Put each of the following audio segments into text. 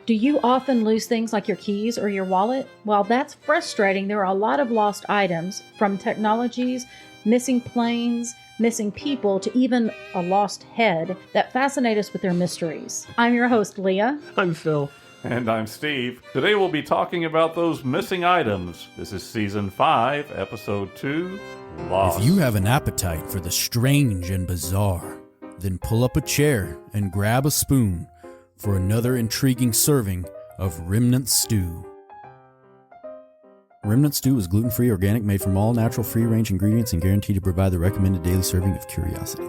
Do you often lose things like your keys or your wallet? While that's frustrating, there are a lot of lost items, from technologies, missing planes, missing people, to even a lost head, that fascinate us with their mysteries. I'm your host, Leah. I'm Phil. And I'm Steve. Today we'll be talking about those missing items. This is Season 5, Episode 2, Lost. If you have an appetite for the strange and bizarre, then pull up a chair and grab a spoon for another intriguing serving of Remnant Stew. Remnant Stew is gluten-free, organic, made from all natural, free-range ingredients, and guaranteed to provide the recommended daily serving of curiosity.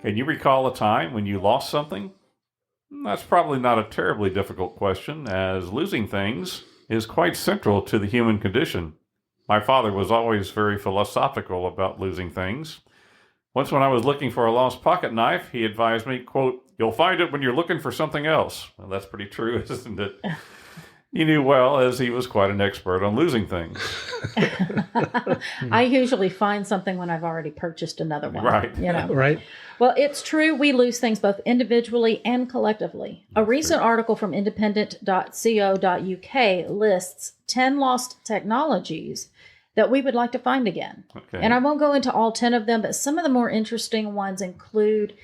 Can you recall a time when you lost something? That's probably not a terribly difficult question, as losing things is quite central to the human condition. My father was always very philosophical about losing things. Once when I was looking for a lost pocket knife, he advised me, quote, "You'll find it when you're looking for something else." Well, that's pretty true, isn't it? He knew well, as he was quite an expert on losing things. I usually find something when I've already purchased another one. Right. You know? Right. Well, it's true we lose things both individually and collectively. A recent article from independent.co.uk lists 10 lost technologies that we would like to find again. Okay. And I won't go into all 10 of them, but some of the more interesting ones include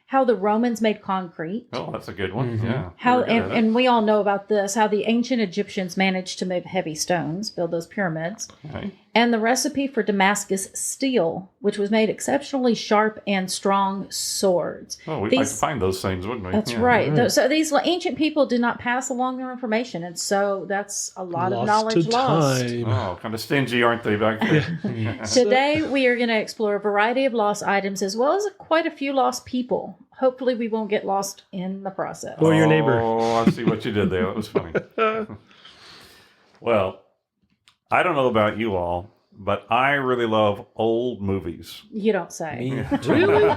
how the Romans made concrete. Oh, that's a good one. Mm-hmm. Yeah. How Very good. and we all know about this, how the ancient Egyptians managed to move heavy stones, build those pyramids. Okay. And the recipe for Damascus steel, which was made exceptionally sharp and strong swords. Oh, we'd like to find those things, wouldn't we? That's Yeah. right. So these ancient people did not pass along their information, and so that's a lot of knowledge to lost. time. Oh, kind of stingy, aren't they, back then? Today, we are going to explore a variety of lost items as well as quite a few lost people. Hopefully, we won't get lost in the process. Or your neighbor. Oh, I see what you did there. That was funny. Well, I don't know about you all, but I really love old movies. You don't say. Really?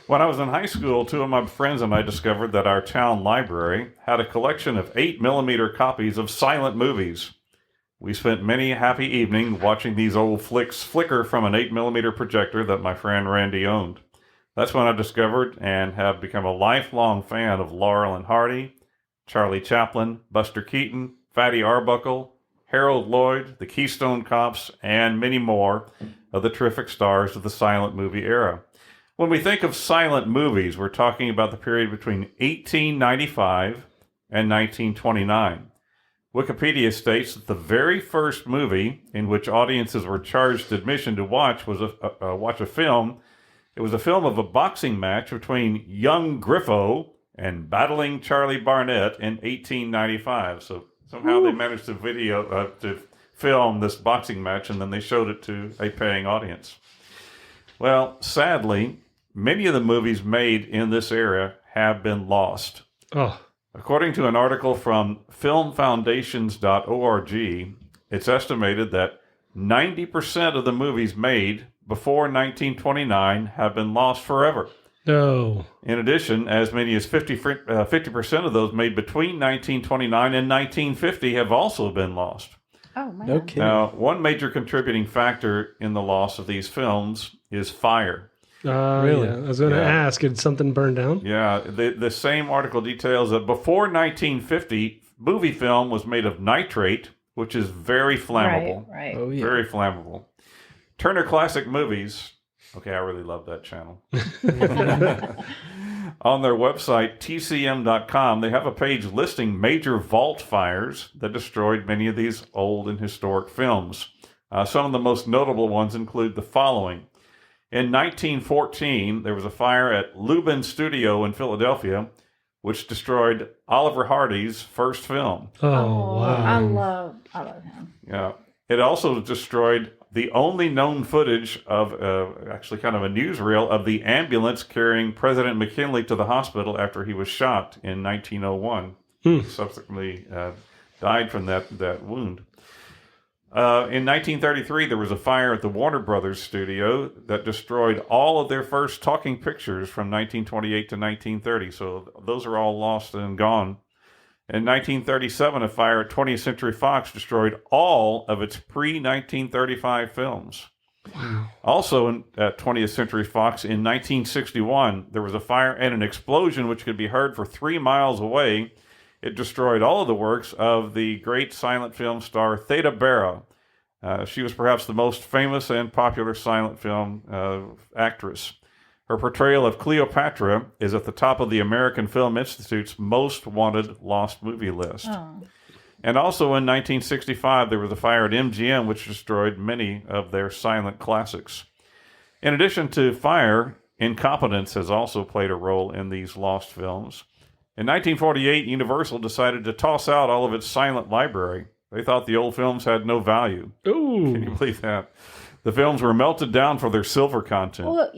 When I was in high school, two of my friends and I discovered that our town library had a collection of 8mm copies of silent movies. We spent many a happy evening watching these old flicks flicker from an 8mm projector that my friend Randy owned. That's when I discovered and have become a lifelong fan of Laurel and Hardy, Charlie Chaplin, Buster Keaton, Fatty Arbuckle, Harold Lloyd, the Keystone Cops, and many more of the terrific stars of the silent movie era. When we think of silent movies, we're talking about the period between 1895 and 1929. Wikipedia states that the very first movie in which audiences were charged admission to watch was watch a film. It was a film of a boxing match between young Griffo and battling Charlie Barnett in 1895. So somehow they managed to film this boxing match, and then they showed it to a paying audience. Well, sadly, many of the movies made in this era have been lost. Oh. According to an article from filmfoundations.org, it's estimated that 90% of the movies made before 1929 have been lost forever. No. In addition, as many as 50% of those made between 1929 and 1950 have also been lost. Oh, man. No kidding. Now, one major contributing factor in the loss of these films is fire. Really? Yeah. I was going to ask, did something burn down? Yeah, the same article details that before 1950, movie film was made of nitrate, which is very flammable. Right. Oh, yeah. Very flammable. Turner Classic Movies, okay, I really love that channel. On their website, tcm.com, they have a page listing major vault fires that destroyed many of these old and historic films. Some of the most notable ones include the following. In 1914, there was a fire at Lubin Studio in Philadelphia, which destroyed Oliver Hardy's first film. Oh, wow. I love him. Yeah. It also destroyed the only known footage of, actually kind of a newsreel, of the ambulance carrying President McKinley to the hospital after he was shot in 1901. He subsequently died from that wound. In 1933, there was a fire at the Warner Brothers studio that destroyed all of their first talking pictures from 1928 to 1930. So those are all lost and gone. In 1937, a fire at 20th Century Fox destroyed all of its pre-1935 films. Also, at 20th Century Fox in 1961, there was a fire and an explosion which could be heard for 3 miles away. It destroyed all of the works of the great silent film star Theda Bara. She was perhaps the most famous and popular silent film actress. Her portrayal of Cleopatra is at the top of the American Film Institute's most wanted lost movie list. Oh. And also in 1965, there was a fire at MGM which destroyed many of their silent classics. In addition to fire, incompetence has also played a role in these lost films. In 1948, Universal decided to toss out all of its silent library. They thought the old films had no value. Ooh. Can you believe that? The films were melted down for their silver content. Well,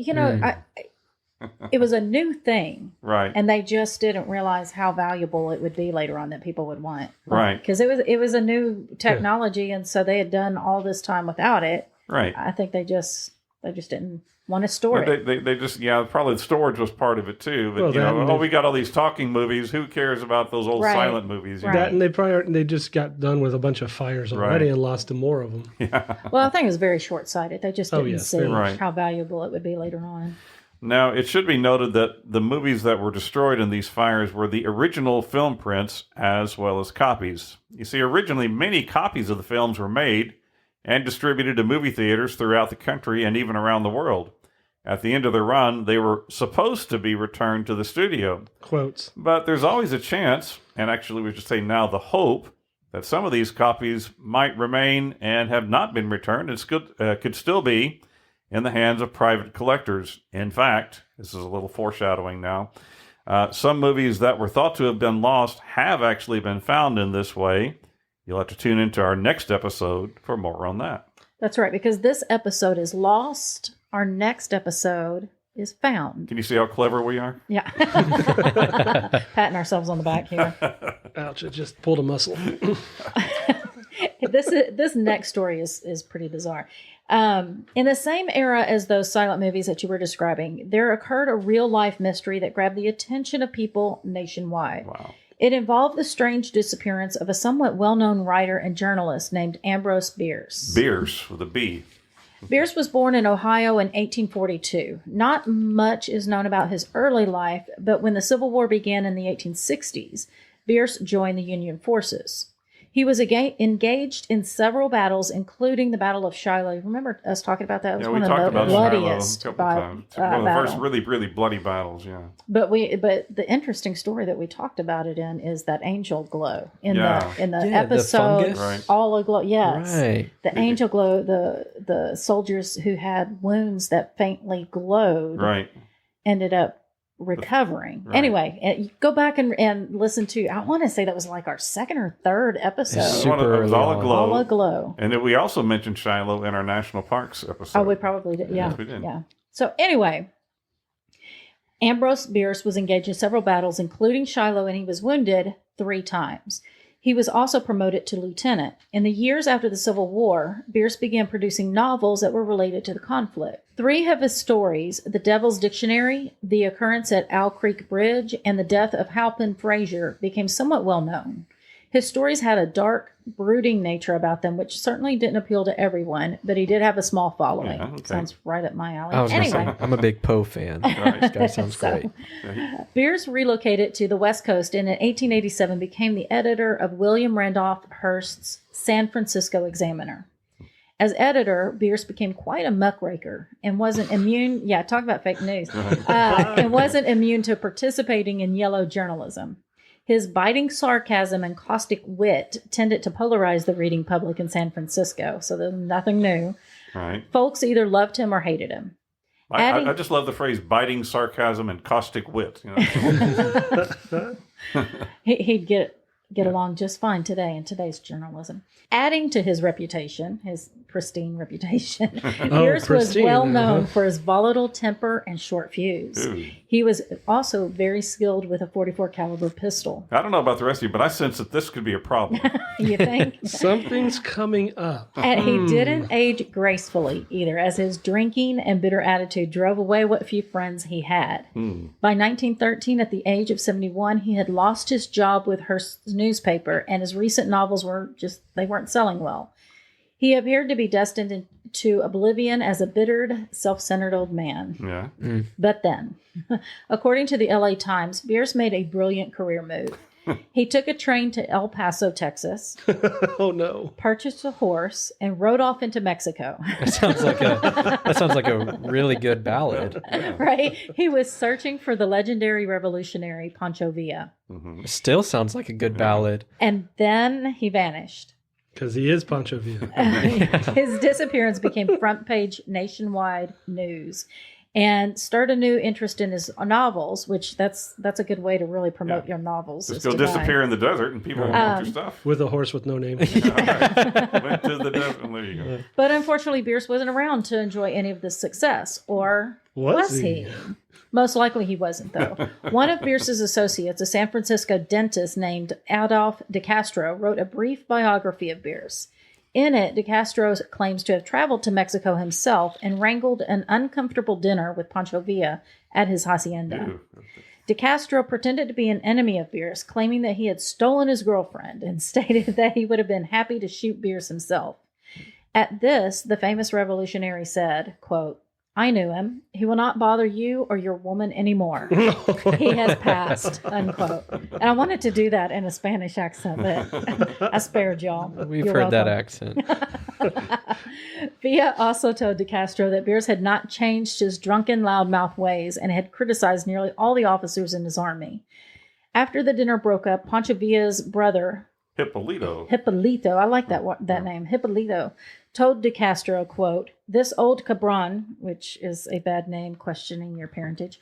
it was a new thing. Right. And they just didn't realize how valuable it would be later on that people would want. Right. Because it was a new technology, and so they had done all this time without it. Right. I think they just didn't want to store it. They just, probably the storage was part of it too. But, we got all these talking movies. Who cares about those old silent movies? Right. That, and they just got done with a bunch of fires already and lost more of them. Yeah. Well, I think it was very short-sighted. They just didn't see right. how valuable it would be later on. Now, it should be noted that the movies that were destroyed in these fires were the original film prints as well as copies. You see, originally many copies of the films were made and distributed to movie theaters throughout the country and even around the world. At the end of their run, they were supposed to be returned to the studio. Quotes. But there's always a chance, and actually we should say now the hope, that some of these copies might remain and have not been returned and could still be in the hands of private collectors. In fact, this is a little foreshadowing now, some movies that were thought to have been lost have actually been found in this way. You'll have to tune into our next episode for more on that. That's right, because this episode is lost. Our next episode is found. Can you see how clever we are? Yeah. Patting ourselves on the back here. Ouch, it just pulled a muscle. This next story is pretty bizarre. In the same era as those silent movies that you were describing, there occurred a real-life mystery that grabbed the attention of people nationwide. Wow. It involved the strange disappearance of a somewhat well-known writer and journalist named Ambrose Bierce. Bierce with a B. Bierce was born in Ohio in 1842. Not much is known about his early life, but when the Civil War began in the 1860s, Bierce joined the Union forces. He was engaged in several battles, including the Battle of Shiloh. Remember us talking about that? It was one of the bloodiest Shiloh a couple times. One of the first really, really bloody battles, yeah. But the interesting story that we talked about it in is that angel glow in the episode. Right. All aglow. Yes, right. The angel glow. The soldiers who had wounds that faintly glowed. Right. Ended up recovering. Right. Anyway, go back and listen to, I want to say that was like our second or third episode. Super it was all aglow. All aglow. And we also mentioned Shiloh in our National Parks episode. Oh, we probably did. Yeah. Yes, we did. Yeah. So anyway, Ambrose Bierce was engaged in several battles, including Shiloh, and he was wounded 3 times. He was also promoted to lieutenant. In the years after the Civil War, Bierce began producing novels that were related to the conflict. 3 of his stories, The Devil's Dictionary, The Occurrence at Owl Creek Bridge, and The Death of Halpin Frazier, became somewhat well known. His stories had a dark, brooding nature about them, which certainly didn't appeal to everyone, but he did have a small following. Yeah, okay. Sounds right up my alley. I was Anyway. gonna say, I'm a big Poe fan. This guy sounds great. Bierce relocated to the West Coast and in 1887 became the editor of William Randolph Hearst's San Francisco Examiner. As editor, Bierce became quite a muckraker and wasn't immune. Yeah, talk about fake news. And wasn't immune to participating in yellow journalism. His biting sarcasm and caustic wit tended to polarize the reading public in San Francisco, so there's nothing new. Right. Folks either loved him or hated him. I just love the phrase biting sarcasm and caustic wit. He'd get along just fine today in today's journalism. Adding to his reputation, his pristine reputation, Bierce was well known for his volatile temper and short fuse. Ooh. He was also very skilled with a .44 caliber pistol. I don't know about the rest of you, but I sense that this could be a problem. You think? Something's coming up. And he didn't age gracefully either, as his drinking and bitter attitude drove away what few friends he had. By 1913, at the age of 71, he had lost his job with Hearst's newspaper, and his recent novels weren't selling well. He appeared to be destined to oblivion as a bittered, self-centered old man. Yeah. But then, according to the LA Times, Bierce made a brilliant career move. He took a train to El Paso, Texas, Oh no. purchased a horse, and rode off into Mexico. That sounds like a really good ballad. Right? He was searching for the legendary revolutionary Pancho Villa. Still sounds like a good ballad. And then he vanished. Because he is Pancho Villa. His disappearance became front page nationwide news and started a new interest in his novels, which that's a good way to really promote your novels. Just go disappear in the desert and people won't want your stuff. With a horse with no name. Went to the desert and there you go. But unfortunately, Bierce wasn't around to enjoy any of this success. Or was he? Most likely he wasn't, though. One of Bierce's associates, a San Francisco dentist named Adolph de Castro, wrote a brief biography of Bierce. In it, de Castro claims to have traveled to Mexico himself and wrangled an uncomfortable dinner with Pancho Villa at his hacienda. De Castro pretended to be an enemy of Bierce, claiming that he had stolen his girlfriend, and stated that he would have been happy to shoot Bierce himself. At this, the famous revolutionary said, quote, "I knew him. He will not bother you or your woman anymore. He has passed," unquote. And I wanted to do that in a Spanish accent, but I spared y'all. We've heard that accent. Villa also told de Castro that Bierce had not changed his drunken, loudmouth ways and had criticized nearly all the officers in his army. After the dinner broke up, Pancho Villa's brother, Hippolito, I like that name, Hippolito, told de Castro, quote, "This old cabron," which is a bad name, questioning your parentage,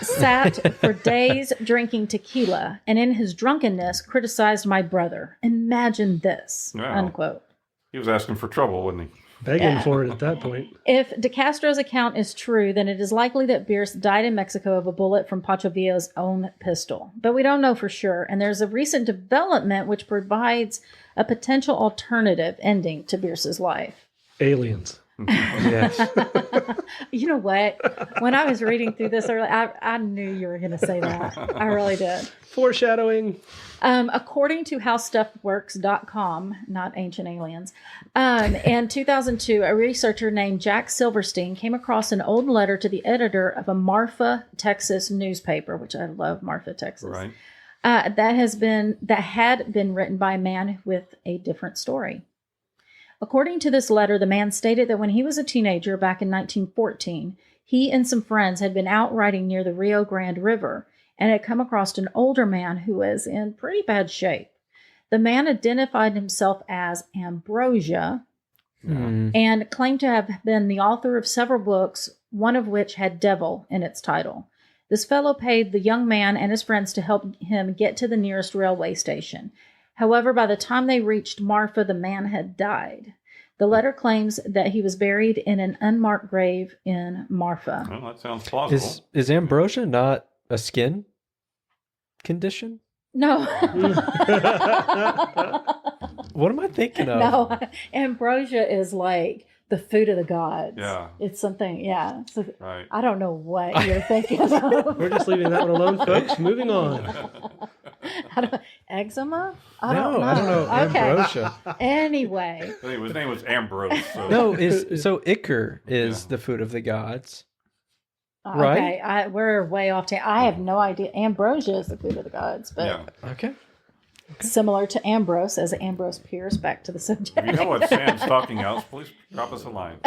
sat for days drinking tequila, and in his drunkenness criticized my brother. Imagine this, unquote. He was asking for trouble, wasn't he? Begging for it at that point. If de Castro's account is true, then it is likely that Bierce died in Mexico of a bullet from Pancho Villa's own pistol. But we don't know for sure, and there's a recent development which provides a potential alternative ending to Bierce's life. Aliens. Yes. You know what? When I was reading through this earlier, I knew you were going to say that. I really did. Foreshadowing. According to HowStuffWorks.com, not Ancient Aliens, in 2002, a researcher named Jack Silverstein came across an old letter to the editor of a Marfa, Texas newspaper, which I love, Marfa, Texas. Right. That had been written by a man with a different story. According to this letter, the man stated that when he was a teenager back in 1914, he and some friends had been out riding near the Rio Grande River and had come across an older man who was in pretty bad shape. The man identified himself as Ambrosia and claimed to have been the author of several books, one of which had devil in its title. This fellow paid the young man and his friends to help him get to the nearest railway station. However, by the time they reached Marfa, the man had died. The letter claims that he was buried in an unmarked grave in Marfa. Well, that sounds plausible. Is ambrosia not a skin condition? No. What am I thinking of? No, ambrosia is like the food of the gods. Yeah. It's something, yeah. So Right. I don't know what you're thinking of. We're just leaving that one alone, folks. Moving on. Eczema? I don't know. Okay. Ambrosia. Anyway. His name was Ambrose. So. No, Icar is the food of the gods. Okay, we're way off. I have no idea. Ambrosia is the food of the gods, but Okay. similar to Ambrose, as Ambrose Pierce. Back to the subject. If you know what Sam's talking out, please drop us a line.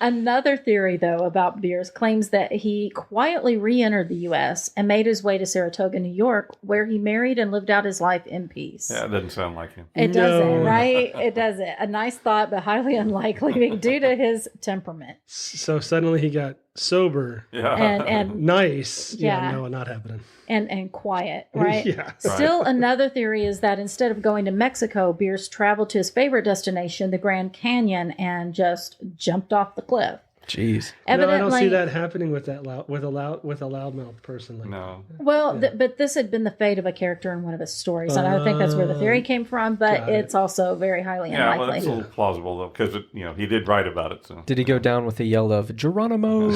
Another theory, though, about Bierce claims that he quietly re-entered the U.S. and made his way to Saratoga, New York, where he married and lived out his life in peace. Yeah, it doesn't sound like him. It doesn't, right? It doesn't. A nice thought, but highly unlikely due to his temperament. So suddenly he got sober. Yeah. And Nice. Yeah. No, not happening. and quiet, right? Yeah. Still, another theory is that instead of going to Mexico, Bierce traveled to his favorite destination, the Grand Canyon, and just jumped off the cliff. Jeez. No, I don't see that happening with a loudmouth person. Like No. Well, but this had been the fate of a character in one of his stories, and I think that's where the theory came from. But it's also very highly Yeah, well, unlikely. that's a little plausible though, because he did write about it. So. Did he go down with a yell of Geronimo?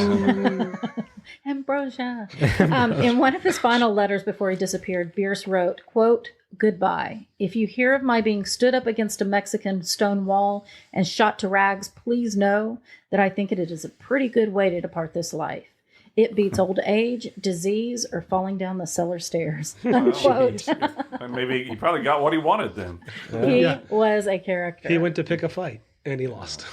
Ambrosia. In one of his final letters before he disappeared, Bierce wrote, quote, goodbye. If you hear of my being stood up against a Mexican stone wall and shot to rags, please know that I think it is a pretty good way to depart this life. It beats old age, disease, or falling down the cellar stairs. Unquote. And maybe he probably got what he wanted then. He was a character. He went to pick a fight, and he lost.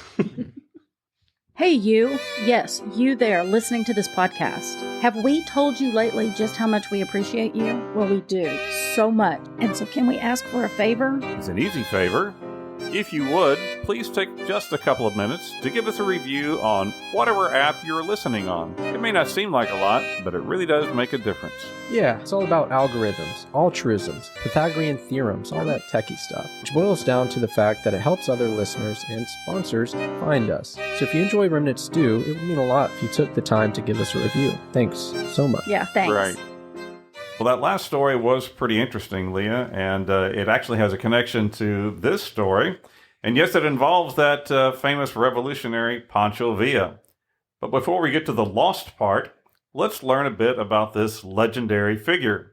Hey, you. Yes, you there listening to this podcast. Have we told you lately just how much we appreciate you? Well, we do. So much. And so can we ask for a favor? It's an easy favor. If you would, please take just a couple of minutes to give us a review on whatever app you're listening on. It may not seem like a lot, but it really does make a difference. Yeah, it's all about algorithms, altruisms, Pythagorean theorems, all that techie stuff, which boils down to the fact that it helps other listeners and sponsors find us. So if you enjoy Remnant Stew, it would mean a lot if you took the time to give us a review. Thanks so much. Yeah, thanks. Right. Well, that last story was pretty interesting, Leah, and it actually has a connection to this story. And yes, it involves that famous revolutionary Pancho Villa. But before we get to the lost part, let's learn a bit about this legendary figure.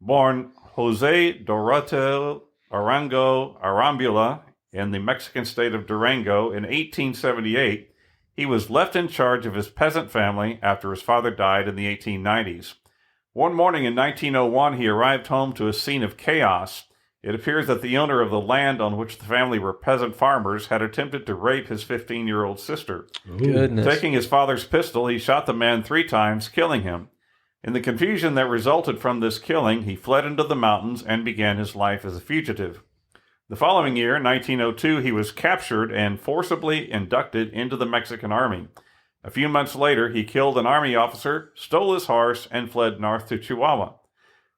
Born Jose Doroteo Arango Arambula in the Mexican state of Durango in 1878, he was left in charge of his peasant family after his father died in the 1890s. One morning in 1901, he arrived home to a scene of chaos. It appears that the owner of the land on which the family were peasant farmers had attempted to rape his 15-year-old sister. Goodness. Taking his father's pistol, he shot the man 3 times, killing him. In the confusion that resulted from this killing, he fled into the mountains and began his life as a fugitive. The following year, 1902, he was captured and forcibly inducted into the Mexican army. A few months later, he killed an army officer, stole his horse, and fled north to Chihuahua.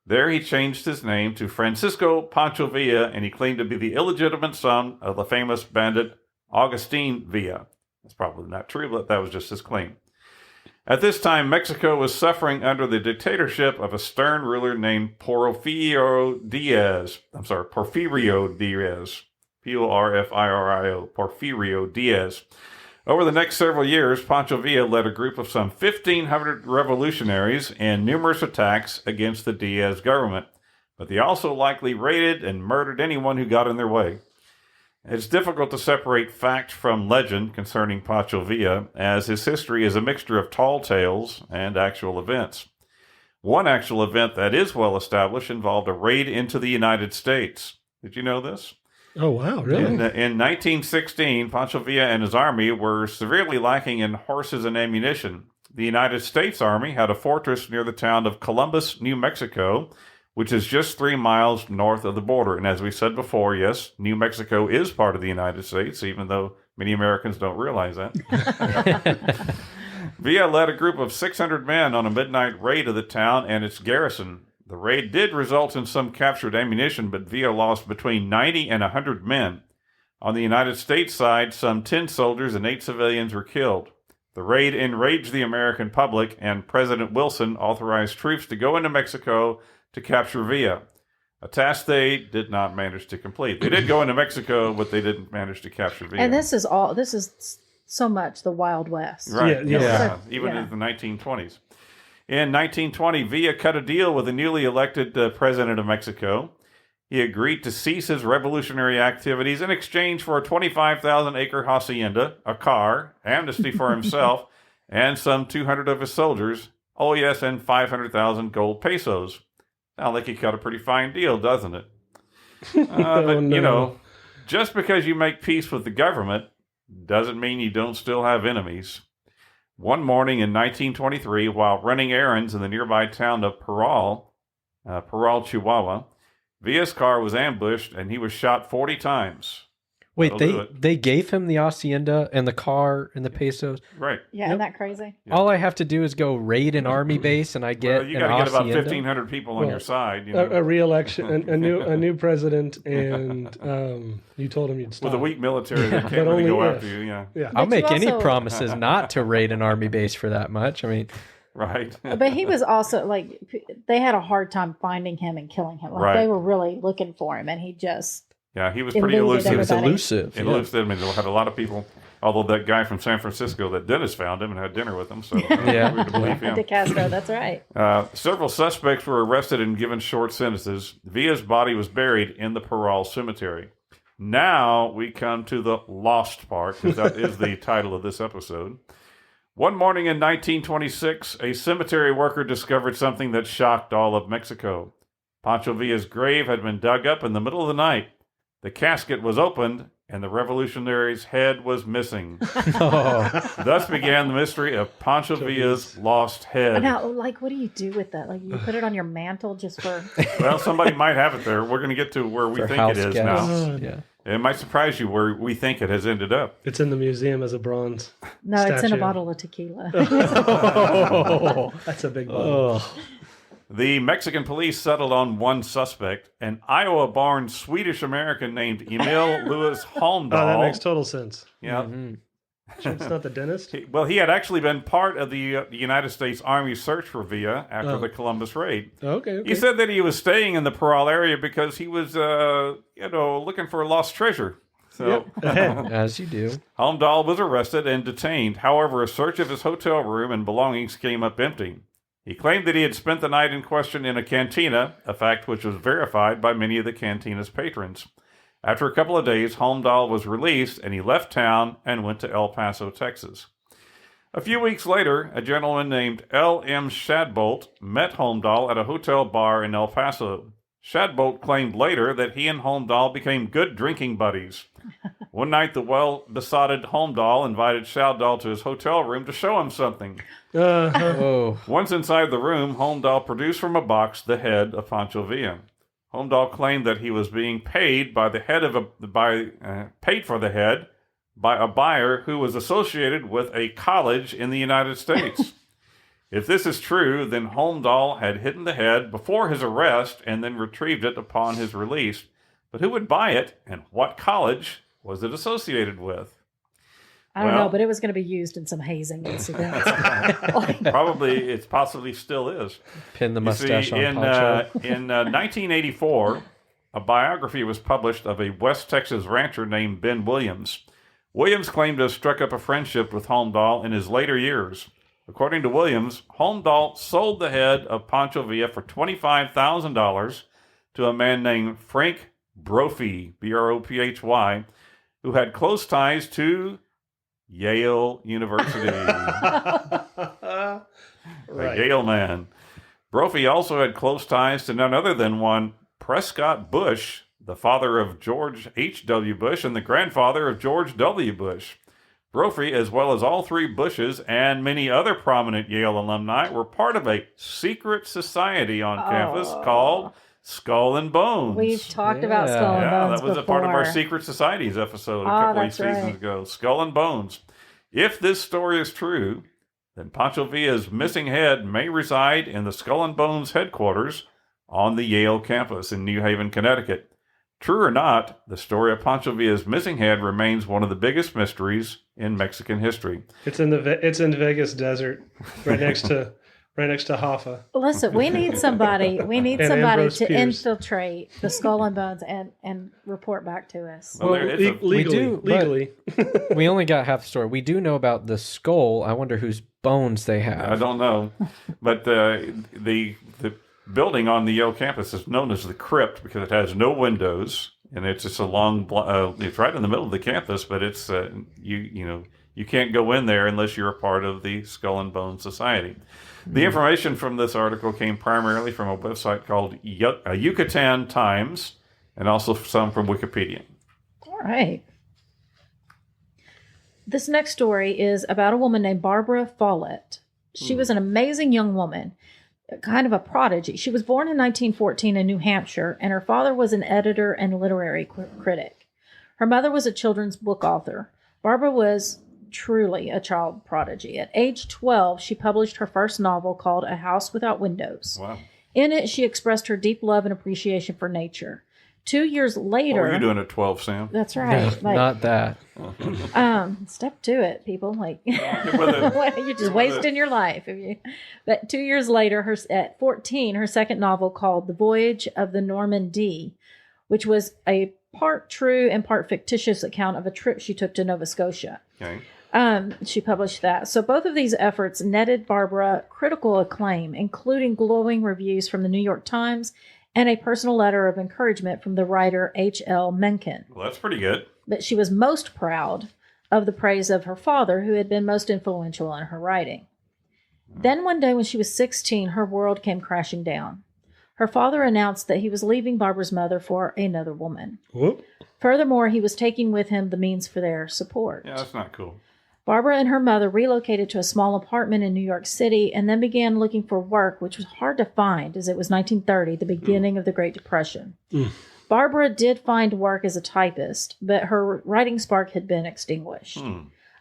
There he changed his name to Francisco Pancho Villa, and he claimed to be the illegitimate son of the famous bandit Agustin Villa. That's probably not true, but that was just his claim. At this time, Mexico was suffering under the dictatorship of a stern ruler named Porfirio Diaz. Porfirio, Porfirio Diaz. Over the next several years, Pancho Villa led a group of some 1,500 revolutionaries in numerous attacks against the Diaz government, but they also likely raided and murdered anyone who got in their way. It's difficult to separate fact from legend concerning Pancho Villa, as his history is a mixture of tall tales and actual events. One actual event that is well established involved a raid into the United States. Did you know this? Oh, wow, really? In 1916, Pancho Villa and his army were severely lacking in horses and ammunition. The United States Army had a fortress near the town of Columbus, New Mexico, which is just 3 miles north of the border. And as we said before, yes, New Mexico is part of the United States, even though many Americans don't realize that. Villa led a group of 600 men on a midnight raid of the town and its garrison. The raid did result in some captured ammunition, but Villa lost between 90 and 100 men. On the United States side, some 10 soldiers and 8 civilians were killed. The raid enraged the American public, and President Wilson authorized troops to go into Mexico to capture Villa, a task they did not manage to complete. They did go into Mexico, but they didn't manage to capture Villa. And this is so much the Wild West. Right, Yeah. Even in the 1920s. In 1920, Villa cut a deal with the newly elected president of Mexico. He agreed to cease his revolutionary activities in exchange for a 25,000-acre hacienda, a car, amnesty for himself, and some 200 of his soldiers. Oh, yes, and 500,000 gold pesos. Sounds like he cut a pretty fine deal, doesn't it? But, you know, just because you make peace with the government doesn't mean you don't still have enemies. One morning in 1923, while running errands in the nearby town of Parral, Chihuahua, Villa's car was ambushed and he was shot 40 times. Wait, That'll they gave him the hacienda and the car and the pesos? Right. Yeah, isn't that crazy? Yeah. All I have to do is go raid an army base and I get Well, you an got to get about hacienda? 1,500 people on your side. You know, A re-election, a new president, and you told him you'd stop. with a weak military that but can't really only go if. after you. Yeah. Yeah. I'll But make you any also- promises not to raid an army base for that much. I mean, Right. But he was also like, they had a hard time finding him and killing him. Like Right. they were really looking for him, and he just Yeah, he was pretty Eluded elusive. it was everybody. elusive. Elusive. I mean, they had a lot of people Although that guy from San Francisco, that Dennis found him and had dinner with him, so Yeah. we're to believe him. De Castro, that's right. Several suspects were arrested and given short sentences. Villa's body was buried in the Parral Cemetery. Now we come to the lost part, because that is the title of this episode. One morning in 1926, a cemetery worker discovered something that shocked all of Mexico. Pancho Villa's grave had been dug up in the middle of the night. The casket was opened, and the revolutionary's head was missing. Thus began the mystery of Pancho Villa's lost head. Now, like, what do you do with that? Like, you put it on your mantle just for... Well, somebody might have it there. We're going to get to where we For think house it is guests. now. Yeah. It might surprise you where we think it has ended up. It's in the museum as a bronze. No, it's in a statue. bottle of tequila. That's a big bottle. The Mexican police settled on one suspect, an Iowa-born Swedish-American named Emil Louis Holmdahl. Oh, that makes total sense. Yeah. Mm-hmm. Sure, it's not the dentist. Well, he had actually been part of the United States Army search for Villa after the Columbus raid. Okay. He said that he was staying in the Parral area because he was, looking for a lost treasure. So, As you do. Holmdahl was arrested and detained. However, a search of his hotel room and belongings came up empty. He claimed that he had spent the night in question in a cantina, a fact which was verified by many of the cantina's patrons. After a couple of days, Holmdahl was released, and he left town and went to El Paso, Texas. A few weeks later, a gentleman named L.M. Shadbolt met Holmdahl at a hotel bar in El Paso. Shadbolt claimed later that he and Holmdahl became good drinking buddies. One night, the well-besotted Holmdahl invited Shadbolt to his hotel room to show him something. Oh. Once inside the room, Holmdahl produced from a box the head of Pancho Villa. Holmdahl claimed that he was being paid paid for the head by a buyer who was associated with a college in the United States. If this is true, then Holmdahl had hidden the head before his arrest and then retrieved it upon his release. But who would buy it, and what college was it associated with? I don't know, but it was going to be used in some hazing incidents. Probably, it possibly still is. Pin the You mustache see, on Pancho. in 1984, a biography was published of a West Texas rancher named Ben Williams. Williams claimed to have struck up a friendship with Holmdahl in his later years. According to Williams, Holmdahl sold the head of Pancho Villa for $25,000 to a man named Frank Brophy, B-R-O-P-H-Y, who had close ties to Yale University. A Yale man. Brophy also had close ties to none other than one Prescott Bush, the father of George H.W. Bush and the grandfather of George W. Bush. Brophy, as well as all three Bushes and many other prominent Yale alumni, were part of a secret society on campus called Skull and Bones. We've talked about Skull and Bones that was before. a part of our Secret Societies episode a couple of seasons ago. Skull and Bones. If this story is true, then Pancho Villa's missing head may reside in the Skull and Bones headquarters on the Yale campus in New Haven, Connecticut. True or not, the story of Pancho Villa's missing head remains one of the biggest mysteries in Mexican history. It's in the Vegas desert, right next to Hoffa. Listen, we need somebody. We need And somebody Ambrose to Pierce. infiltrate the Skull and Bones and report back to us. Well, there- it's a- Legally. We only got half the story. We do know about the skull. I wonder whose bones they have. I don't know, but the building on the Yale campus is known as the Crypt because it has no windows and it's just a long. It's right in the middle of the campus, but it's you can't go in there unless you're a part of the Skull and Bones Society. The information from this article came primarily from a website called Yucatan Times and also some from Wikipedia. All right. This next story is about a woman named Barbara Follett. She was an amazing young woman, kind of a prodigy. She was born in 1914 in New Hampshire, and her father was an editor and literary critic. Her mother was a children's book author. Barbara was truly a child prodigy. At age 12, she published her first novel called A House Without Windows. Wow. In it, she expressed her deep love and appreciation for nature. 2 years later... What were you doing at 12, Sam? That's right. No, not that. Step to it, people. Like you're just wasting your life. But 2 years later, at 14, her second novel called The Voyage of the Normandy, which was a part true and part fictitious account of a trip she took to Nova Scotia. Okay. She published that. So both of these efforts netted Barbara critical acclaim, including glowing reviews from the New York Times and a personal letter of encouragement from the writer H.L. Mencken. Well, that's pretty good. But she was most proud of the praise of her father, who had been most influential in her writing. Then one day when she was 16, her world came crashing down. Her father announced that he was leaving Barbara's mother for another woman. Whoop. Furthermore, he was taking with him the means for their support. Yeah, that's not cool. Barbara and her mother relocated to a small apartment in New York City and then began looking for work, which was hard to find as it was 1930, the beginning of the Great Depression. Barbara did find work as a typist, but her writing spark had been extinguished.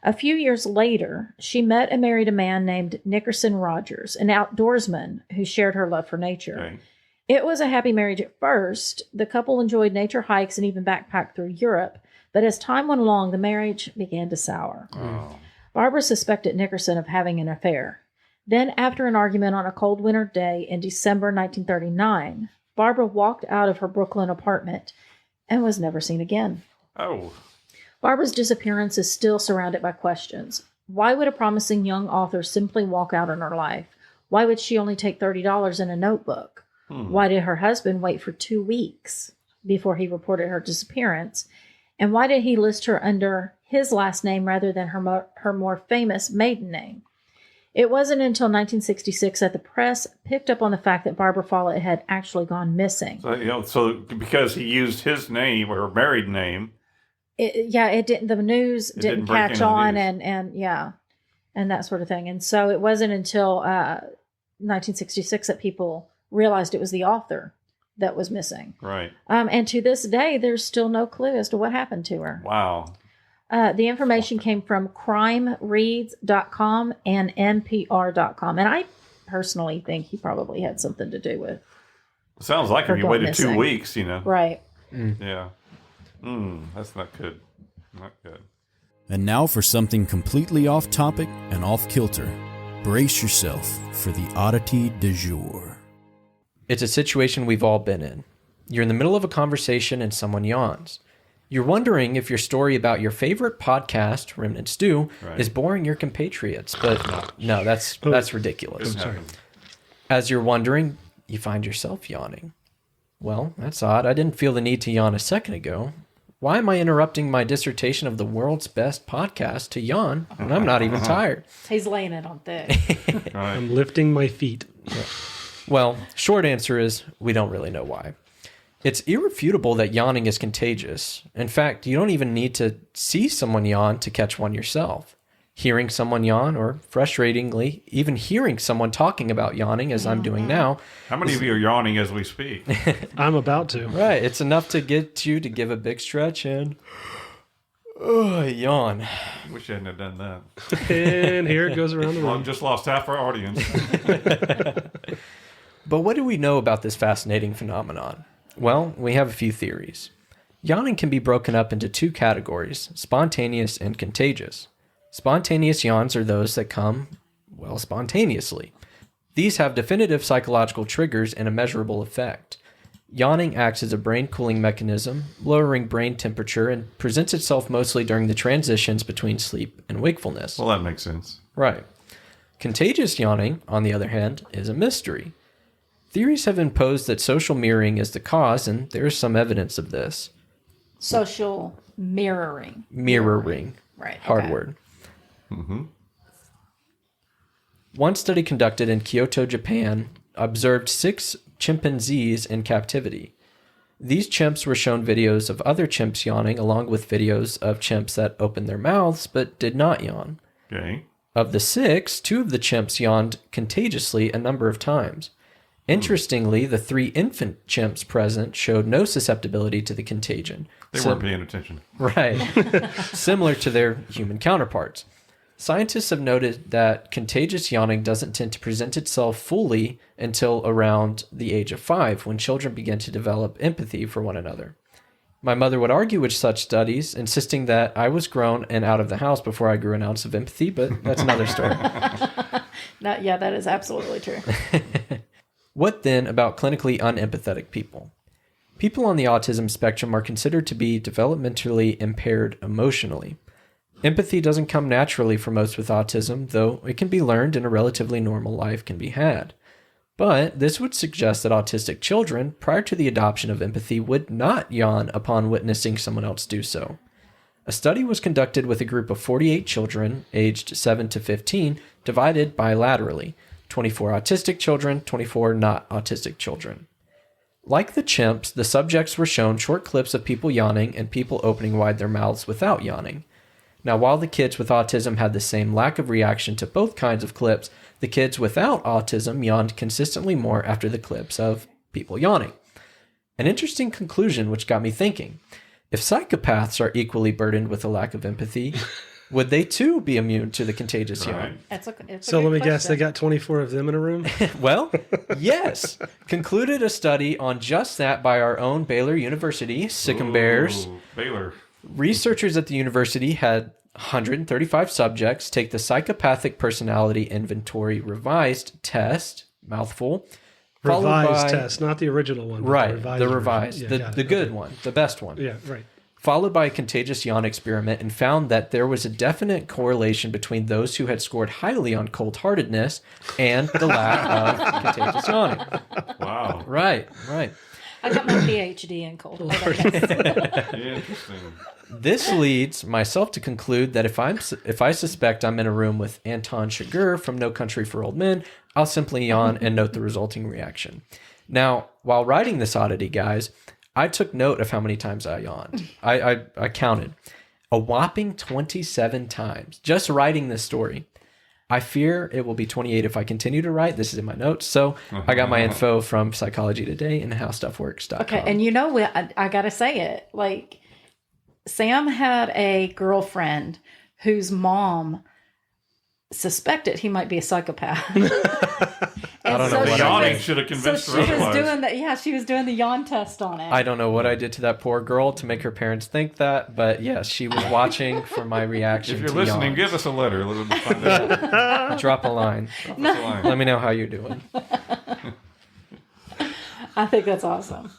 A few years later, she met and married a man named Nickerson Rogers, an outdoorsman who shared her love for nature. Okay. It was a happy marriage at first. The couple enjoyed nature hikes and even backpacked through Europe. But as time went along, the marriage began to sour. Oh. Barbara suspected Nickerson of having an affair. Then, after an argument on a cold winter day in December 1939, Barbara walked out of her Brooklyn apartment and was never seen again. Oh. Barbara's disappearance is still surrounded by questions. Why would a promising young author simply walk out on her life? Why would she only take $30 in a notebook? Why did her husband wait for 2 weeks before he reported her disappearance? And why did he list her under his last name rather than her more famous maiden name? It wasn't until 1966 that the press picked up on the fact that Barbara Follett had actually gone missing. So because he used his name or married name. It didn't. The news didn't break catch into the on, news. and that sort of thing. And so it wasn't until 1966 that people realized it was the author that was missing. Right. And to this day, there's still no clue as to what happened to her. Wow. The information came from crimereads.com and NPR.com. And I personally think he probably had something to do with. Sounds like her if you going waited missing. 2 weeks, you know. Right. Yeah. That's not good. Not good. And now for something completely off topic and off kilter. Brace yourself for the oddity du jour. It's a situation we've all been in. You're in the middle of a conversation and someone yawns. You're wondering if your story about your favorite podcast, Remnant Stew, is boring your compatriots, but no, that's ridiculous. As you're wondering, you find yourself yawning. Well, that's odd. I didn't feel the need to yawn a second ago. Why am I interrupting my dissertation of the world's best podcast to yawn when I'm not even tired? He's laying it on thick. I'm lifting my feet. Well, short answer is we don't really know why. It's irrefutable that yawning is contagious. In fact, you don't even need to see someone yawn to catch one yourself. Hearing someone yawn, or frustratingly, even hearing someone talking about yawning, as I'm doing now. How many of you are yawning as we speak? I'm about to. Right, it's enough to get you to give a big stretch and yawn. Wish I hadn't have done that. And here it goes around the Well, room. just lost half our audience. But what do we know about this fascinating phenomenon? Well, we have a few theories. Yawning can be broken up into 2 categories, spontaneous and contagious. Spontaneous yawns are those that come, well, spontaneously. These have definitive psychological triggers and a measurable effect. Yawning acts as a brain cooling mechanism, lowering brain temperature, and presents itself mostly during the transitions between sleep and wakefulness. Well, that makes sense. Right. Contagious yawning, on the other hand, is a mystery. Theories have imposed that social mirroring is the cause, and there is some evidence of this. Social mirroring. Mirroring. Right. Hard okay. word. One study conducted in Kyoto, Japan, observed 6 chimpanzees in captivity. These chimps were shown videos of other chimps yawning, along with videos of chimps that opened their mouths but did not yawn. Okay. Of the 6, 2 of the chimps yawned contagiously a number of times. Interestingly, the 3 infant chimps present showed no susceptibility to the contagion. They weren't paying attention. Right. Similar to their human counterparts. Scientists have noted that contagious yawning doesn't tend to present itself fully until around the age of 5, when children begin to develop empathy for one another. My mother would argue with such studies, insisting that I was grown and out of the house before I grew an ounce of empathy, but that's another story. Yeah, that is absolutely true. What then about clinically unempathetic people? People on the autism spectrum are considered to be developmentally impaired emotionally. Empathy doesn't come naturally for most with autism, though it can be learned and a relatively normal life can be had. But this would suggest that autistic children, prior to the adoption of empathy, would not yawn upon witnessing someone else do so. A study was conducted with a group of 48 children, aged 7 to 15, divided bilaterally, 24 autistic children, 24 not autistic children. Like the chimps, the subjects were shown short clips of people yawning and people opening wide their mouths without yawning. Now, while the kids with autism had the same lack of reaction to both kinds of clips, the kids without autism yawned consistently more after the clips of people yawning. An interesting conclusion which got me thinking. If psychopaths are equally burdened with a lack of empathy, would they too be immune to the contagious yawn? So let me guess, they got 24 of them in a room? Well, yes. Concluded a study on just that by our own Baylor University, Sick'em Bears. Baylor. Researchers at the university had 135 subjects take the Psychopathic Personality Inventory Revised test, mouthful. Revised test, not the original one. Right, the revised, yeah, the good one, the best one. Yeah, right. Followed by a contagious yawn experiment and found that there was a definite correlation between those who had scored highly on cold-heartedness and the lack of contagious yawning. Wow. Right. I got my PhD in cold. Interesting. This leads myself to conclude that if I suspect I'm in a room with Anton Chigurh from No Country for Old Men, I'll simply yawn and note the resulting reaction. Now, while writing this oddity, guys, I took note of how many times I yawned. I counted. A whopping 27 times. Just writing this story. I fear it will be 28 if I continue to write. This is in my notes. So I got my info from Psychology Today and HowStuffWorks.com. Okay, and you know what? I got to say it. Like, Sam had a girlfriend whose mom suspected he might be a psychopath. I don't know what yawning should have convinced her otherwise. She was doing the yawn test on it. I don't know what I did to that poor girl to make her parents think that, but yes, she was watching for my reaction. If you're to listening, yawns. give us a letter. Let us find out. Drop a line. Drop us a line. Let me know how you're doing. I think that's awesome.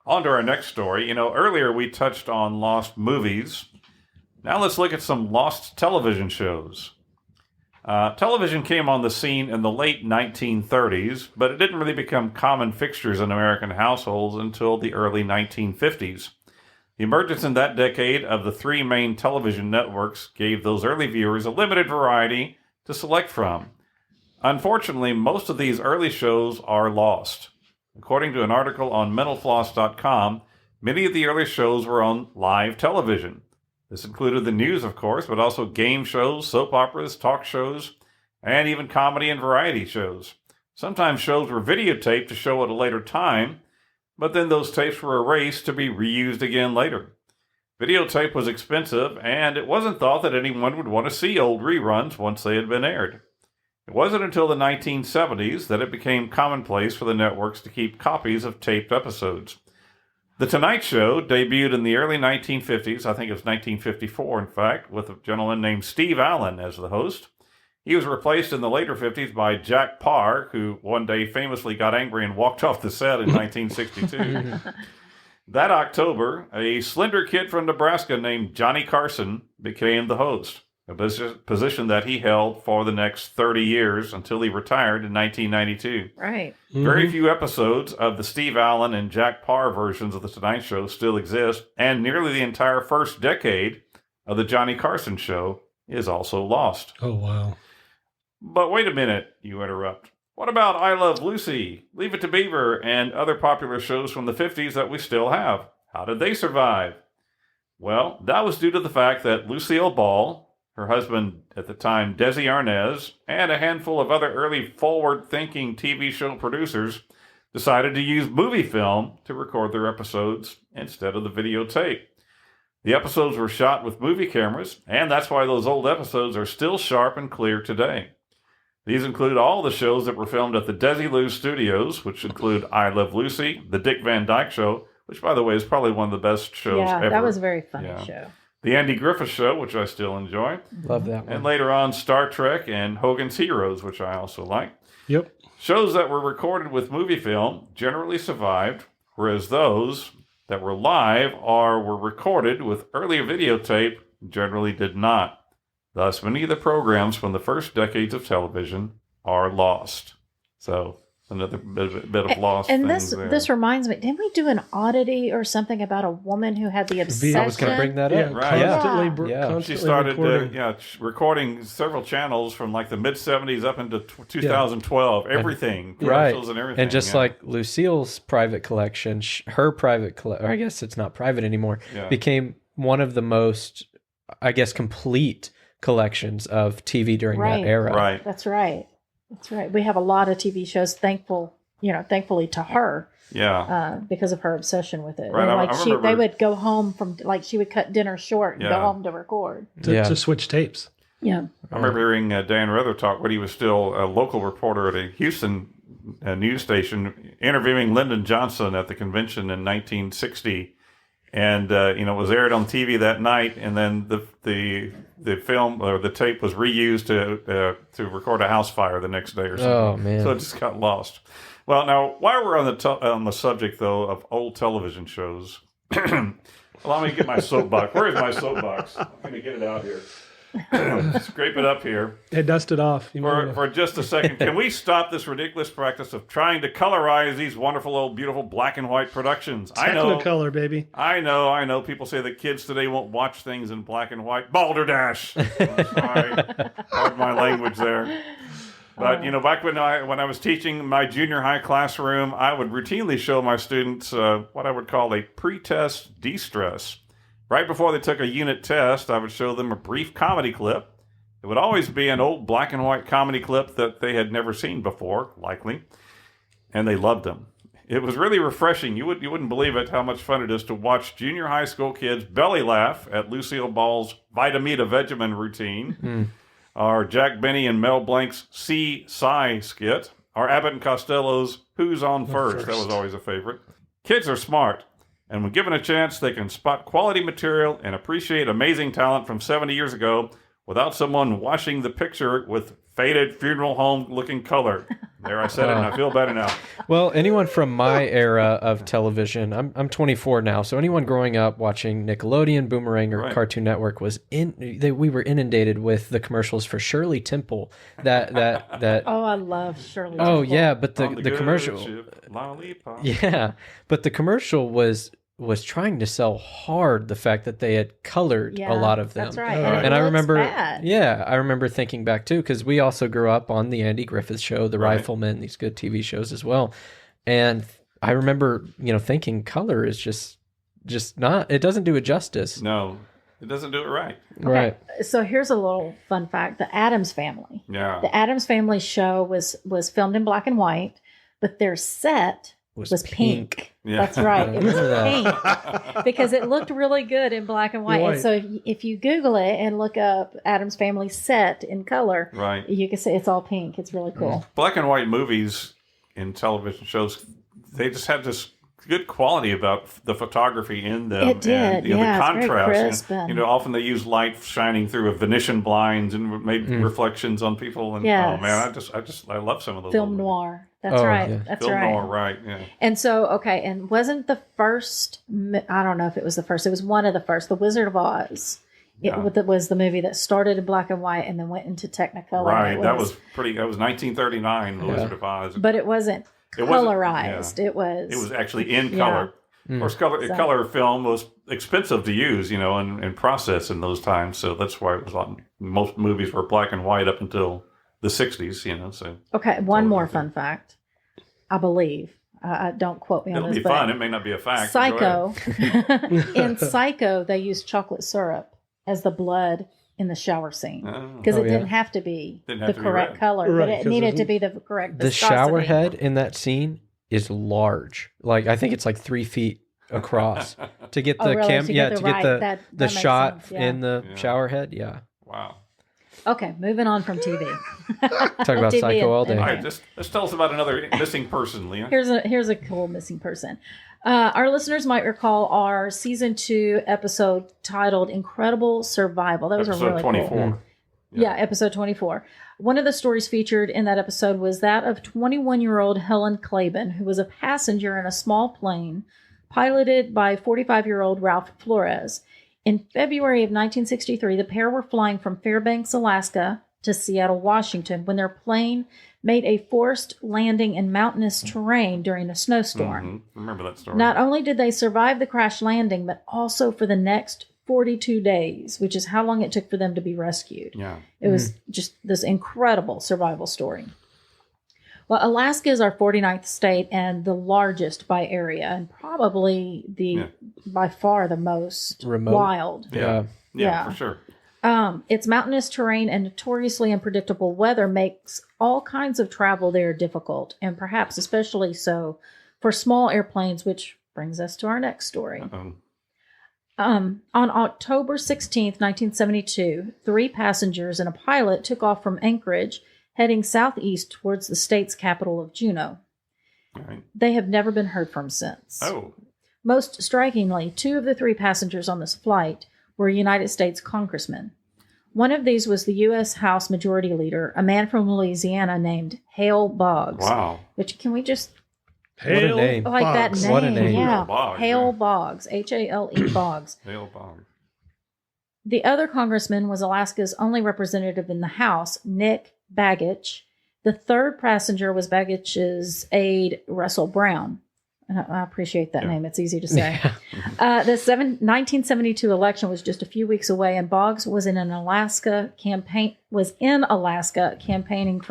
On to our next story. You know, earlier we touched on lost movies. Now let's look at some lost television shows. Television came on the scene in the late 1930s, but it didn't really become common fixtures in American households until the early 1950s. The emergence in that decade of the three main television networks gave those early viewers a limited variety to select from. Unfortunately, most of these early shows are lost. According to an article on mentalfloss.com, many of the early shows were on live television. This included the news, of course, but also game shows, soap operas, talk shows, and even comedy and variety shows. Sometimes shows were videotaped to show at a later time, but then those tapes were erased to be reused again later. Videotape was expensive, and it wasn't thought that anyone would want to see old reruns once they had been aired. It wasn't until the 1970s that it became commonplace for the networks to keep copies of taped episodes. The Tonight Show debuted in the early 1950s, I think it was 1954 in fact, with a gentleman named Steve Allen as the host. He was replaced in the later 50s by Jack Parr, who one day famously got angry and walked off the set in 1962. That October, a slender kid from Nebraska named Johnny Carson became the host, a position that he held for the next 30 years until he retired in 1992. Right. Very few episodes of the Steve Allen and Jack Parr versions of The Tonight Show still exist, and nearly the entire first decade of The Johnny Carson Show is also lost. Oh, wow. But wait a minute, you interrupt. What about I Love Lucy, Leave It to Beaver, and other popular shows from the 50s that we still have? How did they survive? Well, that was due to the fact that Lucille Ball, her husband at the time, Desi Arnaz, and a handful of other early forward-thinking TV show producers decided to use movie film to record their episodes instead of the videotape. The episodes were shot with movie cameras, and that's why those old episodes are still sharp and clear today. These include all the shows that were filmed at the Desilu Studios, which include I Love Lucy, The Dick Van Dyke Show, which, by the way, is probably one of the best shows ever. Yeah, that was a very funny show. The Andy Griffith Show, which I still enjoy. Love that one. And later on, Star Trek and Hogan's Heroes, which I also like. Yep. Shows that were recorded with movie film generally survived, whereas those that were live or were recorded with earlier videotape generally did not. Thus, many of the programs from the first decades of television are lost. So, another bit of lost and things this reminds me, didn't we do an oddity or something about a woman who had the obsession? I was going to bring that up. Right. Constantly, Yeah. constantly She started recording. recording several channels from like the mid-70s up into 2012. Everything. Right. Commercials and everything. And just like Lucille's private collection, her private collection, or I guess it's not private anymore, became one of the most, I guess, complete collections of TV during that era. Right. That's right. That's right. We have a lot of TV shows thankfully to her. Yeah. Because of her obsession with it. Right, And, I like remember- they would go home from, like, she would cut dinner short and go Yeah. home to record. To switch tapes. Yeah. I remember hearing Dan Rather talk when he was still a local reporter at a Houston news station, interviewing Lyndon Johnson at the convention in 1960, and it was aired on TV that night, and then the film or the tape was reused to record a house fire the next day or something. Oh, man. So it just got lost. Well, now while we're on the subject though of old television shows, allow me to get my soapbox. Where is my soapbox? I'm going to get it out here. Scrape it up here. Hey, dust it off. For just a second, can we stop this ridiculous practice of trying to colorize these wonderful old beautiful black and white productions? I know, Technicolor, baby. I know. People say that kids today won't watch things in black and white. Balderdash. I'm sorry, pardon my language there. But back when I was teaching my junior high classroom, I would routinely show my students what I would call a pre-test de-stress. Right before they took a unit test, I would show them a brief comedy clip. It would always be an old black and white comedy clip that they had never seen before, likely, and they loved them. It was really refreshing. You wouldn't believe it how much fun it is to watch junior high school kids belly laugh at Lucille Ball's Vitamita Vegemin routine, or Jack Benny and Mel Blanc's Psy skit, or Abbott and Costello's Who's on First. That was always a favorite. Kids are smart. And when given a chance, they can spot quality material and appreciate amazing talent from 70 years ago without someone washing the picture with faded funeral home-looking color. There, I said it, and I feel better now. Well, anyone from my era of television, I'm 24 now, so anyone growing up watching Nickelodeon, Boomerang, or Cartoon Network we were inundated with the commercials for Shirley Temple. That Oh, I love Shirley. oh Temple. yeah, but On the good commercial, ship, lollipop. yeah, but the commercial was trying to sell hard the fact that they had colored Yeah, a lot of them. That's right. Oh, And, And it I looks remember, bad. I remember thinking back too, because we also grew up on the Andy Griffith Show, The Right. Rifleman, these good TV shows as well. And I remember, thinking color is just not, it doesn't do it justice. No, it doesn't do it right. Right. So here's a little fun fact: the Addams Family. Yeah. The Addams Family show was filmed in black and white, but their set was pink. Yeah. That's right. It was Remember pink because it looked really good in black and white. Right. And so if you Google it and look up Addams Family set in color, Right. you can see it's all pink. It's really cool. Black and white movies in television shows, they just had this good quality about the photography in them. It did, And, yeah, the it's very contrast. crisp And, and- often they use light shining through a Venetian blinds and made reflections on people. And Yes. oh man, I love some of those. Film old noir. That's Oh, right. yeah. That's Film right. noir, right? Yeah. And so, okay, and wasn't the first, I don't know if it was the first, it was one of the first, The Wizard of Oz. Yeah. It was the movie that started in black and white and then went into Technicolor. Right. It That was 1939. The Yeah. Wizard of Oz. But it wasn't It wasn't- colorized. yeah. It was. It was actually in Yeah. color. Of course, So- color film was expensive to use, and process in those times. So that's why it was most movies were black and white up until the 60s, So Okay, one more fun fact, I believe. Don't quote me on it'll this. be but fun. It may not be a fact. but go Psycho. ahead. In Psycho, they used chocolate syrup as the blood in the shower scene Oh. because Oh, it yeah. didn't have to be Didn't the have to be correct red. color, Right, but it 'cause needed to there's- be the correct The viscosity. shower head in that scene is large. Like, I think it's like 3 feet across to get Oh, the really? cam. To Yeah, get to the get right- the that the makes shot sense, yeah. in the Yeah. shower head. Yeah. Wow. Okay, moving on from TV. Talk about TV Psycho all and- day. All right, just tell us about another missing person, Leah. Here's a cool missing person. Our listeners might recall our season 2 episode titled "Incredible Survival." That was Episode a really 24. cool. Yeah, episode 24. One of the stories featured in that episode was that of 21-year-old Helen Claiborne, who was a passenger in a small plane piloted by 45-year-old Ralph Flores. In February of 1963, the pair were flying from Fairbanks, Alaska to Seattle, Washington, when their plane made a forced landing in mountainous terrain during a snowstorm. Mm-hmm. Remember that story. Not only did they survive the crash landing, but also for the next 42 days, which is how long it took for them to be rescued. Yeah. It was just this incredible survival story. Well, Alaska is our 49th state and the largest by area, and probably by far the most remote. Wild. Yeah, for sure. Its mountainous terrain and notoriously unpredictable weather makes all kinds of travel there difficult, and perhaps especially so for small airplanes, which brings us to our next story. On October 16th, 1972, 3 passengers and a pilot took off from Anchorage, heading southeast towards the state's capital of Juneau. Right. They have never been heard from since. Oh. Most strikingly, 2 of the 3 passengers on this flight were United States congressmen. One of these was the U.S. House Majority Leader, a man from Louisiana named Hale Boggs. Wow. Which, can we just... What a name. Like Boggs. that name. What a name. Yeah. Hale Boggs, Hale Boggs. H-A-L-E Boggs. Hale Boggs. The other congressman was Alaska's only representative in the House, Nick Bagich. The third passenger was Bagich's aide, Russell Brown. I appreciate that name. It's easy to say. The 1972 election was just a few weeks away, and Boggs was in Alaska campaigning for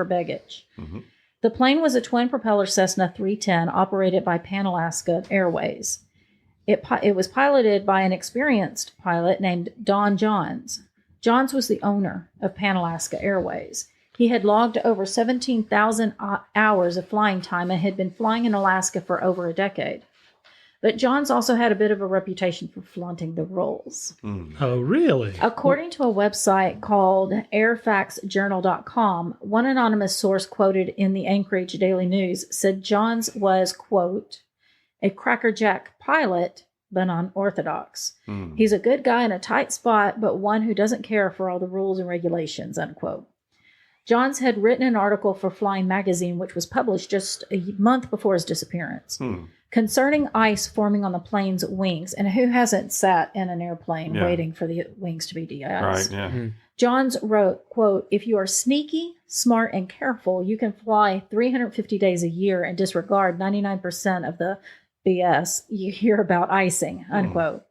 Begich. Mm-hmm. The plane was a twin-propeller Cessna 310 operated by Pan Alaska Airways. It was piloted by an experienced pilot named Don Johns. Johns was the owner of Pan Alaska Airways. He had logged over 17,000 hours of flying time and had been flying in Alaska for over a decade. But Johns also had a bit of a reputation for flaunting the rules. Oh, really? According to a website called airfaxjournal.com, one anonymous source quoted in the Anchorage Daily News said Johns was, quote, a crackerjack pilot, but unorthodox. He's a good guy in a tight spot, but one who doesn't care for all the rules and regulations, unquote. Johns had written an article for Flying Magazine, which was published just a month before his disappearance, concerning ice forming on the plane's wings. And who hasn't sat in an airplane waiting for the wings to be de-iced? Right, yeah. Johns wrote, quote, if you are sneaky, smart, and careful, you can fly 350 days a year and disregard 99% of the BS you hear about icing, unquote.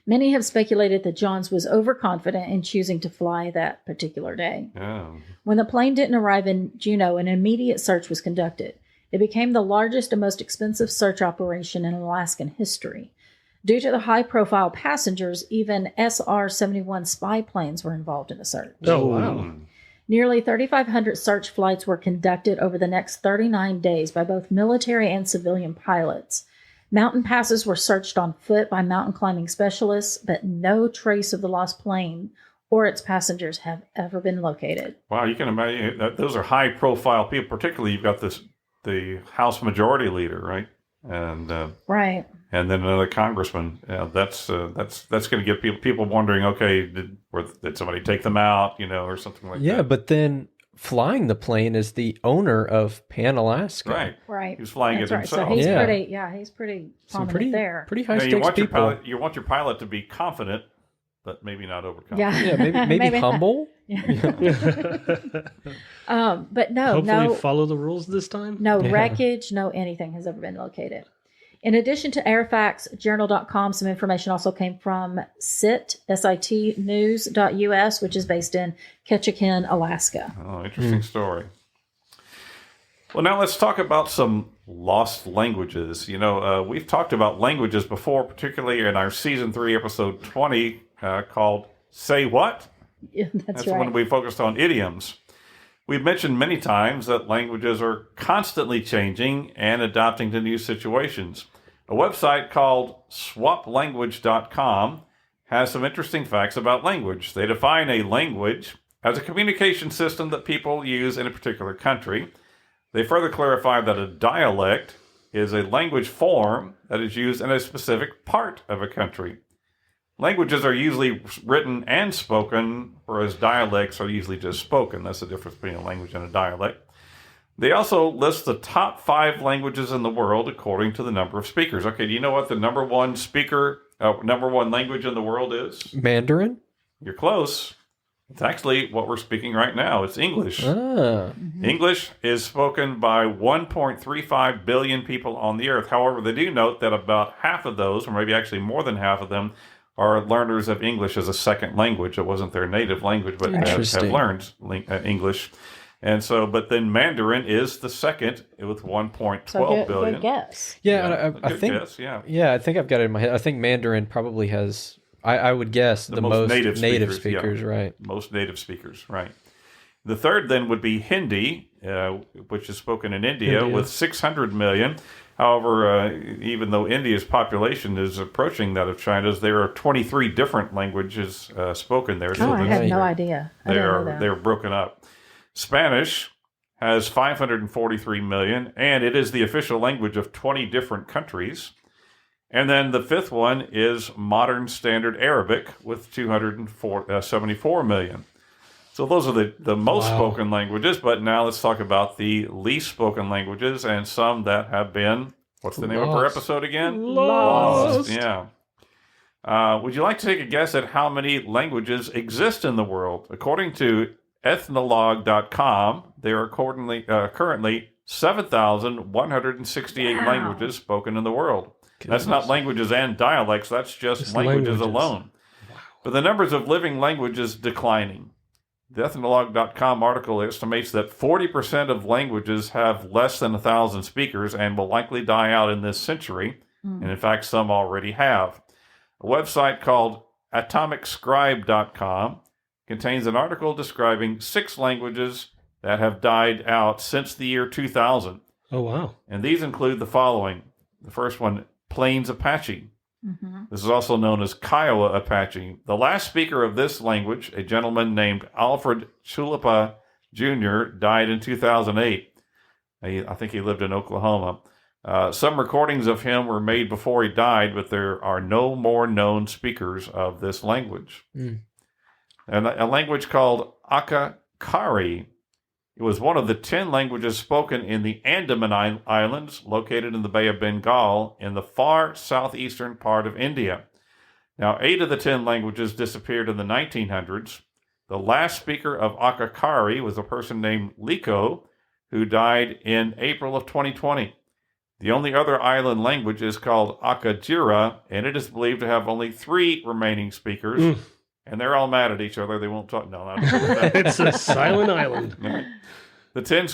Many have speculated that Johns was overconfident in choosing to fly that particular day. Yeah. When the plane didn't arrive in Juneau, an immediate search was conducted. It became the largest and most expensive search operation in Alaskan history. Due to the high-profile passengers, even SR-71 spy planes were involved in the search. Oh, wow. Nearly 3,500 search flights were conducted over the next 39 days by both military and civilian pilots. Mountain passes were searched on foot by mountain climbing specialists, but no trace of the lost plane or its passengers have ever been located. Wow, you can imagine that those are high-profile people. Particularly, you've got the House Majority Leader, right? And right, and then another congressman. That's going to get people wondering. Okay, did somebody take them out? Or something like that. Yeah, but then flying the plane is the owner of Pan Alaska. Right. He was flying That's it right. himself. So he's Yeah. he's pretty Some prominent pretty there. high stakes people. You want your pilot to be confident, but maybe not overconfident. Yeah, Yeah, maybe humble. But Hopefully follow the rules this time. no Yeah. wreckage, no anything has ever been located. In addition to airfaxjournal.com, some information also came from sitnews.us, which is based in Ketchikan, Alaska. Oh, interesting story. Well, now let's talk about some lost languages. We've talked about languages before, particularly in our Season 3, Episode 20, called Say What? Yeah, that's the right. one we focused on idioms. We've mentioned many times that languages are constantly changing and adapting to new situations. A website called swaplanguage.com has some interesting facts about language. They define a language as a communication system that people use in a particular country. They further clarify that a dialect is a language form that is used in a specific part of a country. Languages are usually written and spoken, whereas dialects are usually just spoken. That's the difference between a language and a dialect. They also list the top 5 languages in the world according to the number of speakers. Okay, do you know what the number one language in the world is? Mandarin? You're close. It's actually what we're speaking right now. It's English. Ah. English is spoken by 1.35 billion people on the earth. However, they do note that about half of those, or maybe actually more than half of them, are learners of English as a second language. It wasn't their native language, but have learned English. And so, but then Mandarin is the second with 1.12 billion. Good guess. Yeah, I think. Guess, yeah, I think I've got it in my head. I think Mandarin probably has. I would guess the most native speakers, right? Most native speakers, right. The third then would be Hindi, which is spoken in India with 600 million. However, even though India's population is approaching that of China's, there are 23 different languages spoken there. So I had no idea. They're broken up. Spanish has 543 million, and it is the official language of 20 different countries. And then the fifth one is Modern Standard Arabic with 274 million. So those are the most spoken languages, but now let's talk about the least spoken languages and some that have been, what's the name of our episode again? Lost. Yeah. Would you like to take a guess at how many languages exist in the world? According to ethnologue.com, there are currently 7,168 languages spoken in the world. That's not languages and dialects, that's just languages alone. Wow. But the numbers of living languages declining. The ethnologue.com article estimates that 40% of languages have less than 1,000 speakers and will likely die out in this century. And in fact, some already have. A website called atomicscribe.com contains an article describing 6 languages that have died out since the year 2000. Oh, wow. And these include the following. The first one, Plains Apache. This is also known as Kiowa Apache. The last speaker of this language, a gentleman named Alfred Chulipa Jr., died in 2008. I think he lived in Oklahoma. Some recordings of him were made before he died, but there are no more known speakers of this language. And a language called Akakari. It was one of the 10 languages spoken in the Andaman Islands, located in the Bay of Bengal in the far southeastern part of India. Now, 8 of the 10 languages disappeared in the 1900s. The last speaker of Akakari was a person named Liko, who died in April of 2020. The only other island language is called Akajira, and it is believed to have only 3 remaining speakers. And they're all mad at each other. They won't talk. No, not that. It's a silent island. The 10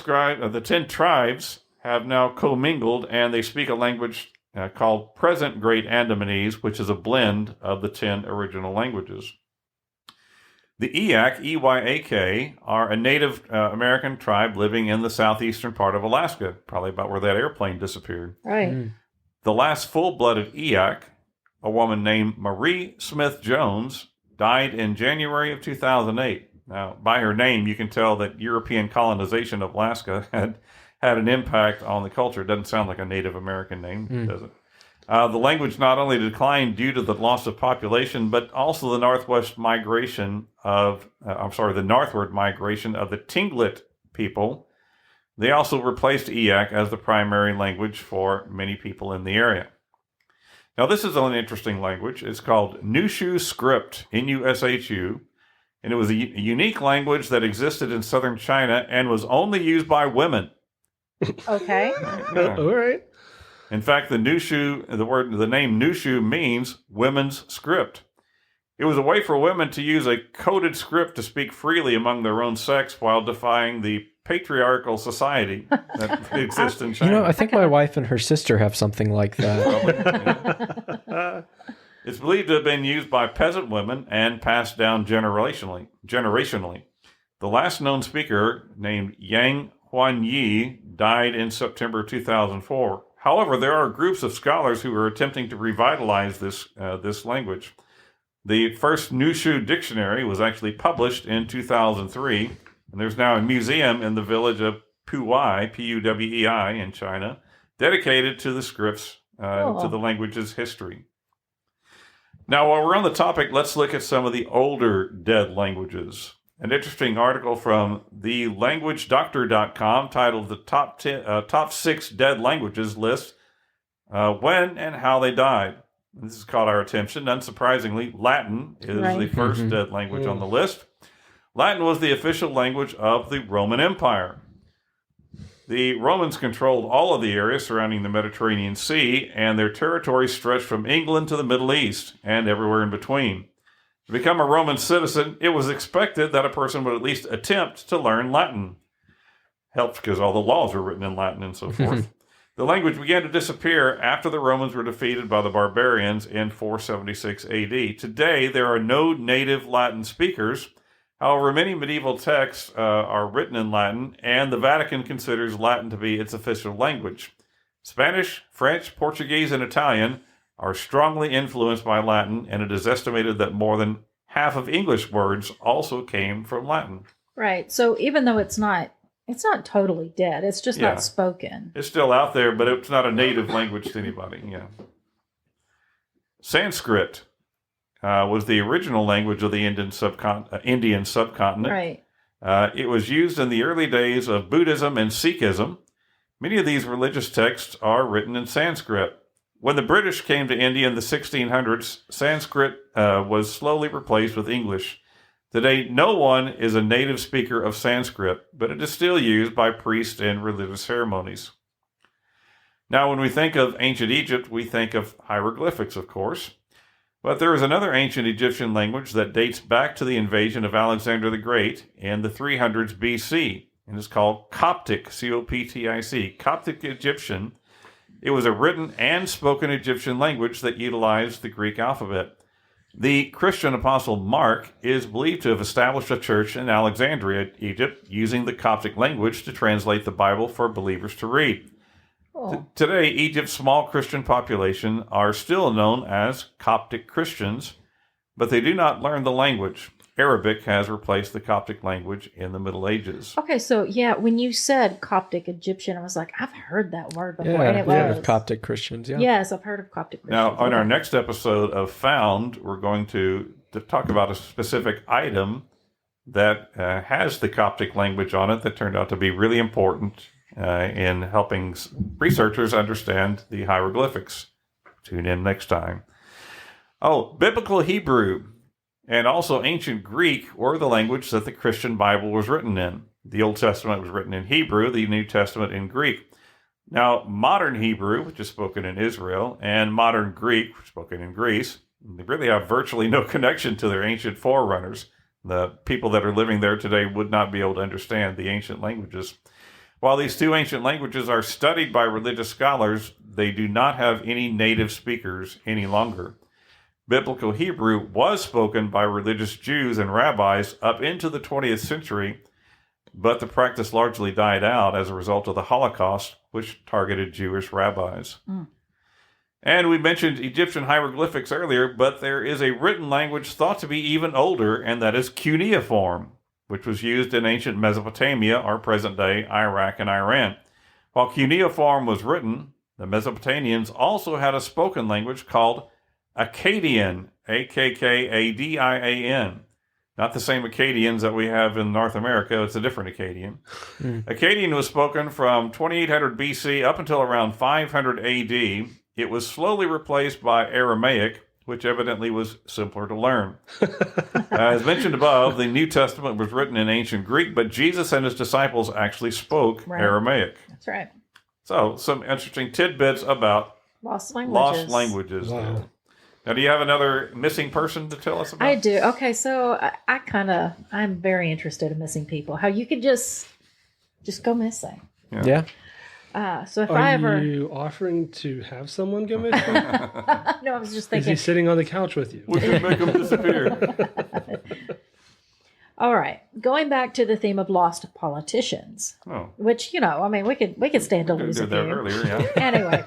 tribes have now commingled, and they speak a language called Present Great Andamanese, which is a blend of the 10 original languages. The Eyak, E-Y-A-K, are a Native American tribe living in the southeastern part of Alaska, probably about where that airplane disappeared. Right. The last full-blooded Eyak, a woman named Marie Smith Jones, died in January of 2008. Now, by her name, you can tell that European colonization of Alaska had an impact on the culture. It doesn't sound like a Native American name, does it? The language not only declined due to the loss of population, but also the northward migration of the Tlingit people. They also replaced Eyak as the primary language for many people in the area. Now, this is an interesting language. It's called Nushu script, N-U-S-H-U, and it was a unique language that existed in southern China and was only used by women. Okay. All right. In fact, the name Nushu means women's script. It was a way for women to use a coded script to speak freely among their own sex while defying the patriarchal society that exists in China. I think my wife and her sister have something like that. It's believed to have been used by peasant women and passed down generationally. The last known speaker, named Yang Huanyi, died in September 2004. However, there are groups of scholars who are attempting to revitalize this language. The first Nushu dictionary was actually published in 2003, and there's now a museum in the village of Puwei, P-U-W-E-I, in China, dedicated to the scripts, to the language's history. Now, while we're on the topic, let's look at some of the older dead languages. An interesting article from thelanguagedoctor.com titled The Top 6 Dead Languages lists when and how they died. This has caught our attention. Unsurprisingly, Latin is the first dead language on the list. Latin was the official language of the Roman Empire. The Romans controlled all of the area surrounding the Mediterranean Sea, and their territory stretched from England to the Middle East and everywhere in between. To become a Roman citizen, it was expected that a person would at least attempt to learn Latin. Helped because all the laws were written in Latin and so forth. The language began to disappear after the Romans were defeated by the barbarians in 476 AD. Today, there are no native Latin speakers. However, many medieval texts are written in Latin, and the Vatican considers Latin to be its official language. Spanish, French, Portuguese, and Italian are strongly influenced by Latin, and it is estimated that more than half of English words also came from Latin. Right. So even though it's not totally dead, it's just not spoken. It's still out there, but it's not a native language to anybody. Yeah. Sanskrit was the original language of the Indian subcontinent. Right. It was used in the early days of Buddhism and Sikhism. Many of these religious texts are written in Sanskrit. When the British came to India in the 1600s, Sanskrit was slowly replaced with English. Today, no one is a native speaker of Sanskrit, but it is still used by priests in religious ceremonies. Now, when we think of ancient Egypt, we think of hieroglyphics, of course. But there is another ancient Egyptian language that dates back to the invasion of Alexander the Great in the 300s BC, and is called Coptic, C-O-P-T-I-C, Coptic Egyptian. It was a written and spoken Egyptian language that utilized the Greek alphabet. The Christian apostle Mark is believed to have established a church in Alexandria, Egypt, using the Coptic language to translate the Bible for believers to read. Today, Egypt's small Christian population are still known as Coptic Christians, but they do not learn the language. Arabic has replaced the Coptic language in the Middle Ages. Okay, so when you said Coptic Egyptian, I was like, I've heard that word before. Yeah, and it was of Coptic Christians, yeah. Yes, I've heard of Coptic Christians. Now, on our next episode of Found, we're going to talk about a specific item that has the Coptic language on it that turned out to be really important in helping researchers understand the hieroglyphics. Tune in next time. Biblical Hebrew and also ancient Greek were the language that the Christian Bible was written in. The Old Testament was written in Hebrew, the New Testament in Greek. Now, modern Hebrew, which is spoken in Israel, and modern Greek, which is spoken in Greece, they really have virtually no connection to their ancient forerunners. The people that are living there today would not be able to understand the ancient languages. While these two ancient languages are studied by religious scholars, they do not have any native speakers any longer. Biblical Hebrew was spoken by religious Jews and rabbis up into the 20th century, but the practice largely died out as a result of the Holocaust, which targeted Jewish rabbis. And we mentioned Egyptian hieroglyphics earlier, but there is a written language thought to be even older, and that is cuneiform, which was used in ancient Mesopotamia, or present-day Iraq and Iran. While cuneiform was written, the Mesopotamians also had a spoken language called Akkadian, Akkadian. Not the same Akkadians that we have in North America. It's a different Akkadian. Akkadian was spoken from 2800 BC up until around 500 AD. It was slowly replaced by Aramaic, which evidently was simpler to learn. As mentioned above, the New Testament was written in ancient Greek, but Jesus and his disciples actually spoke Aramaic. That's right. So, some interesting tidbits about lost languages. Wow. Now, do you have another missing person to tell us about? I do. Okay, so I'm very interested in missing people. How you could just go missing. Yeah. So if Are you offering to have someone go missing? No, I was just Is thinking. he sitting on the couch with you? We can make them disappear. All right, going back to the theme of lost politicians, which we could stand to lose a few. Earlier, yeah. Anyway,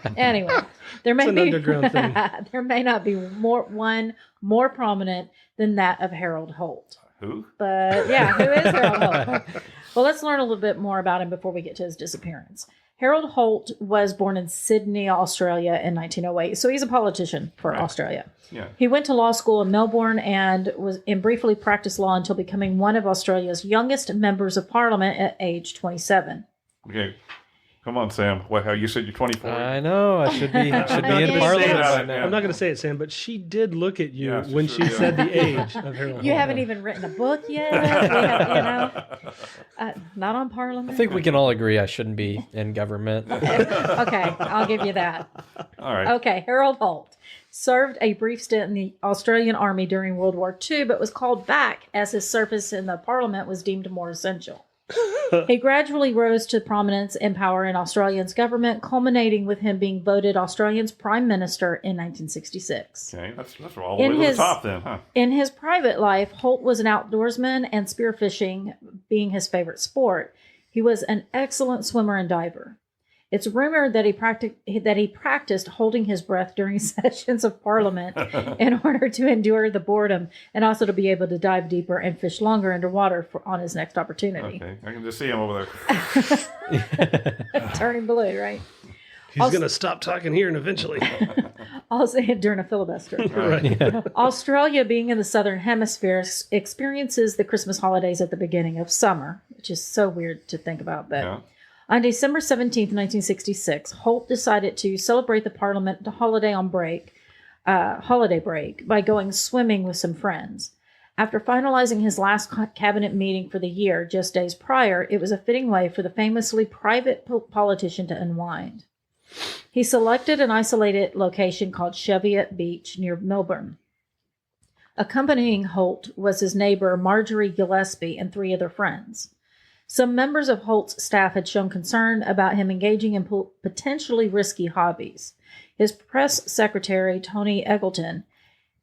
there may It's an underground thing. there may not be one more prominent than that of Harold Holt. Who? But yeah, who is Harold Holt? Well, Well, let's learn a little bit more about him before we get to his disappearance. Harold Holt was born in Sydney, Australia in 1908. So he's a politician for Australia. Yeah. He went to law school in Melbourne and briefly practiced law until becoming one of Australia's youngest members of parliament at age 27. Okay. Come on, Sam. How you said you're 24? I know. I should be in not Parliament gonna say right it. now. I'm not going to say it, Sam, but she did look at you Yeah, when she sure, said the age of Harold. You Holt. haven't even written a book yet. We have, not on Parliament. I think we can all agree I shouldn't be in government. Okay, I'll give you that. All right. Okay, Harold Holt served a brief stint in the Australian Army during World War II, but was called back as his service in the Parliament was deemed more essential. He gradually rose to prominence and power in Australia's government, culminating with him being voted Australia's Prime Minister in 1966. Okay, that's all the way to the top then, huh? In his private life, Holt was an outdoorsman and spearfishing being his favorite sport. He was an excellent swimmer and diver. It's rumored that he practiced holding his breath during sessions of Parliament in order to endure the boredom and also to be able to dive deeper and fish longer underwater on his next opportunity. Okay, I can just see him over there. Turning blue, right? He's going to stop talking here and eventually. Also during a filibuster. Right. Australia, being in the southern hemisphere, experiences the Christmas holidays at the beginning of summer, which is so weird to think about. But Yeah. on December 17th, 1966, Holt decided to celebrate the Parliament holiday break by going swimming with some friends. After finalizing his last cabinet meeting for the year just days prior, it was a fitting way for the famously private politician to unwind. He selected an isolated location called Cheviot Beach near Melbourne. Accompanying Holt was his neighbor Marjorie Gillespie and 3 other friends. Some members of Holt's staff had shown concern about him engaging in potentially risky hobbies. His press secretary, Tony Eggleton,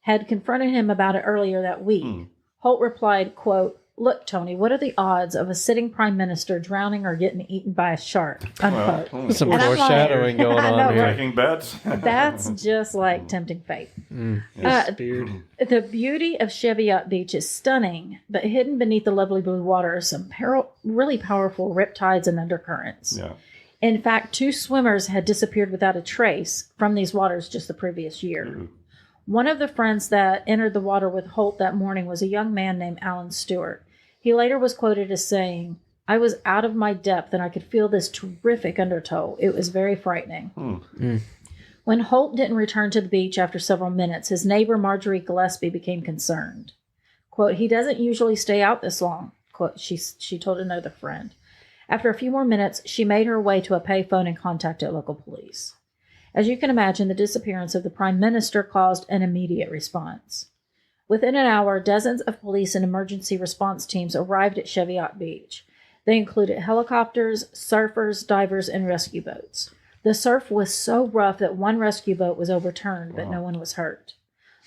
had confronted him about it earlier that week. Holt replied, quote, "Look, Tony, what are the odds of a sitting prime minister drowning or getting eaten by a shark?" Unquote. Some And I'm foreshadowing like- going I on know, here. right? Taking bets? That's just like tempting fate. His beard. The beauty of Cheviot Beach is stunning, but hidden beneath the lovely blue water are some really powerful riptides and undercurrents. Yeah. In fact, 2 swimmers had disappeared without a trace from these waters just the previous year. One of the friends that entered the water with Holt that morning was a young man named Alan Stewart. He later was quoted as saying, "I was out of my depth and I could feel this terrific undertow. It was very frightening." When Holt didn't return to the beach after several minutes, his neighbor Marjorie Gillespie became concerned. Quote, "He doesn't usually stay out this long," quote, she told another friend. After a few more minutes, she made her way to a payphone and contacted local police. As you can imagine, the disappearance of the Prime Minister caused an immediate response. Within an hour, dozens of police and emergency response teams arrived at Cheviot Beach. They included helicopters, surfers, divers, and rescue boats. The surf was so rough that one rescue boat was overturned, but no one was hurt.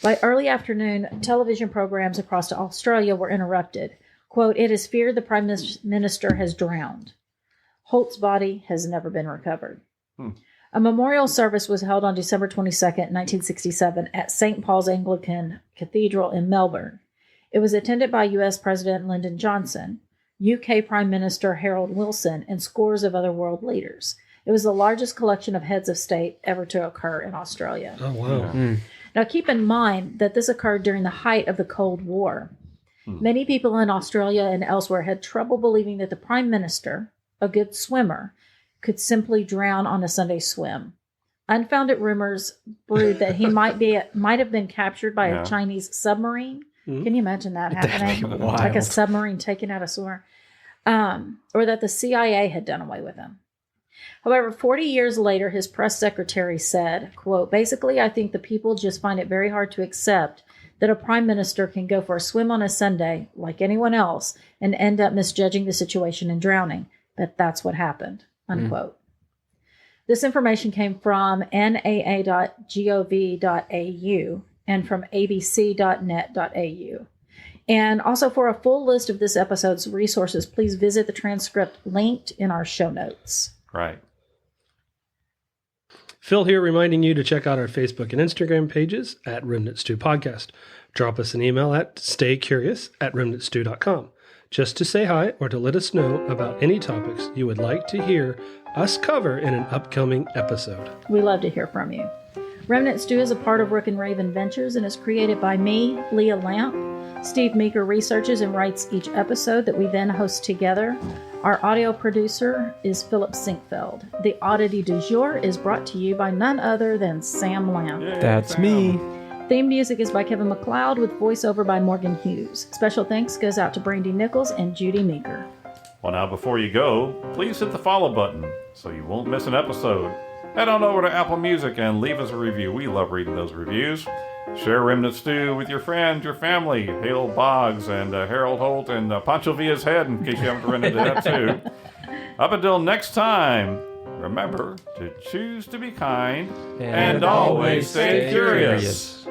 By early afternoon, television programs across Australia were interrupted. Quote, "It is feared the Prime Minister has drowned. Holt's body has never been recovered." A memorial service was held on December 22nd, 1967 at St. Paul's Anglican Cathedral in Melbourne. It was attended by U.S. President Lyndon Johnson, UK Prime Minister Harold Wilson, and scores of other world leaders. It was the largest collection of heads of state ever to occur in Australia. Oh, wow. Now, keep in mind that this occurred during the height of the Cold War. Many people in Australia and elsewhere had trouble believing that the Prime Minister, a good swimmer, could simply drown on a Sunday swim. Unfounded rumors brewed that he might have been captured by a Chinese submarine. Can you imagine that happening? That'd be wild. Like a submarine taking out a swimmer. Or that the CIA had done away with him. However, 40 years later, his press secretary said, quote, "Basically, I think the people just find it very hard to accept that a prime minister can go for a swim on a Sunday, like anyone else, and end up misjudging the situation and drowning. But that's what happened," unquote. This information came from naa.gov.au and from abc.net.au. And also, for a full list of this episode's resources, please visit the transcript linked in our show notes. Right. Phil here reminding you to check out our Facebook and Instagram pages at Remnant Stew Podcast. Drop us an email at staycurious@remnantstew.com. just to say hi or to let us know about any topics you would like to hear us cover in an upcoming episode. We love to hear from you. Remnant Stew is a part of Rook and Raven Ventures and is created by me, Leah Lamp. Steve Meeker researches and writes each episode that we then host together. Our audio producer is Philip Sinkfeld. The oddity du jour is brought to you by none other than Sam Lamp. Yay, That's Sam. me. Theme music is by Kevin MacLeod with voiceover by Morgan Hughes. Special thanks goes out to Brandy Nichols and Judy Meeker. Well, now before you go, please hit the follow button so you won't miss an episode. Head on over to Apple Music and leave us a review. We love reading those reviews. Share Remnant Stew with your friends, your family, Hale Boggs and Harold Holt and Pancho Villa's Head, in case you haven't run into that too. Up until next time, remember to choose to be kind and always stay curious.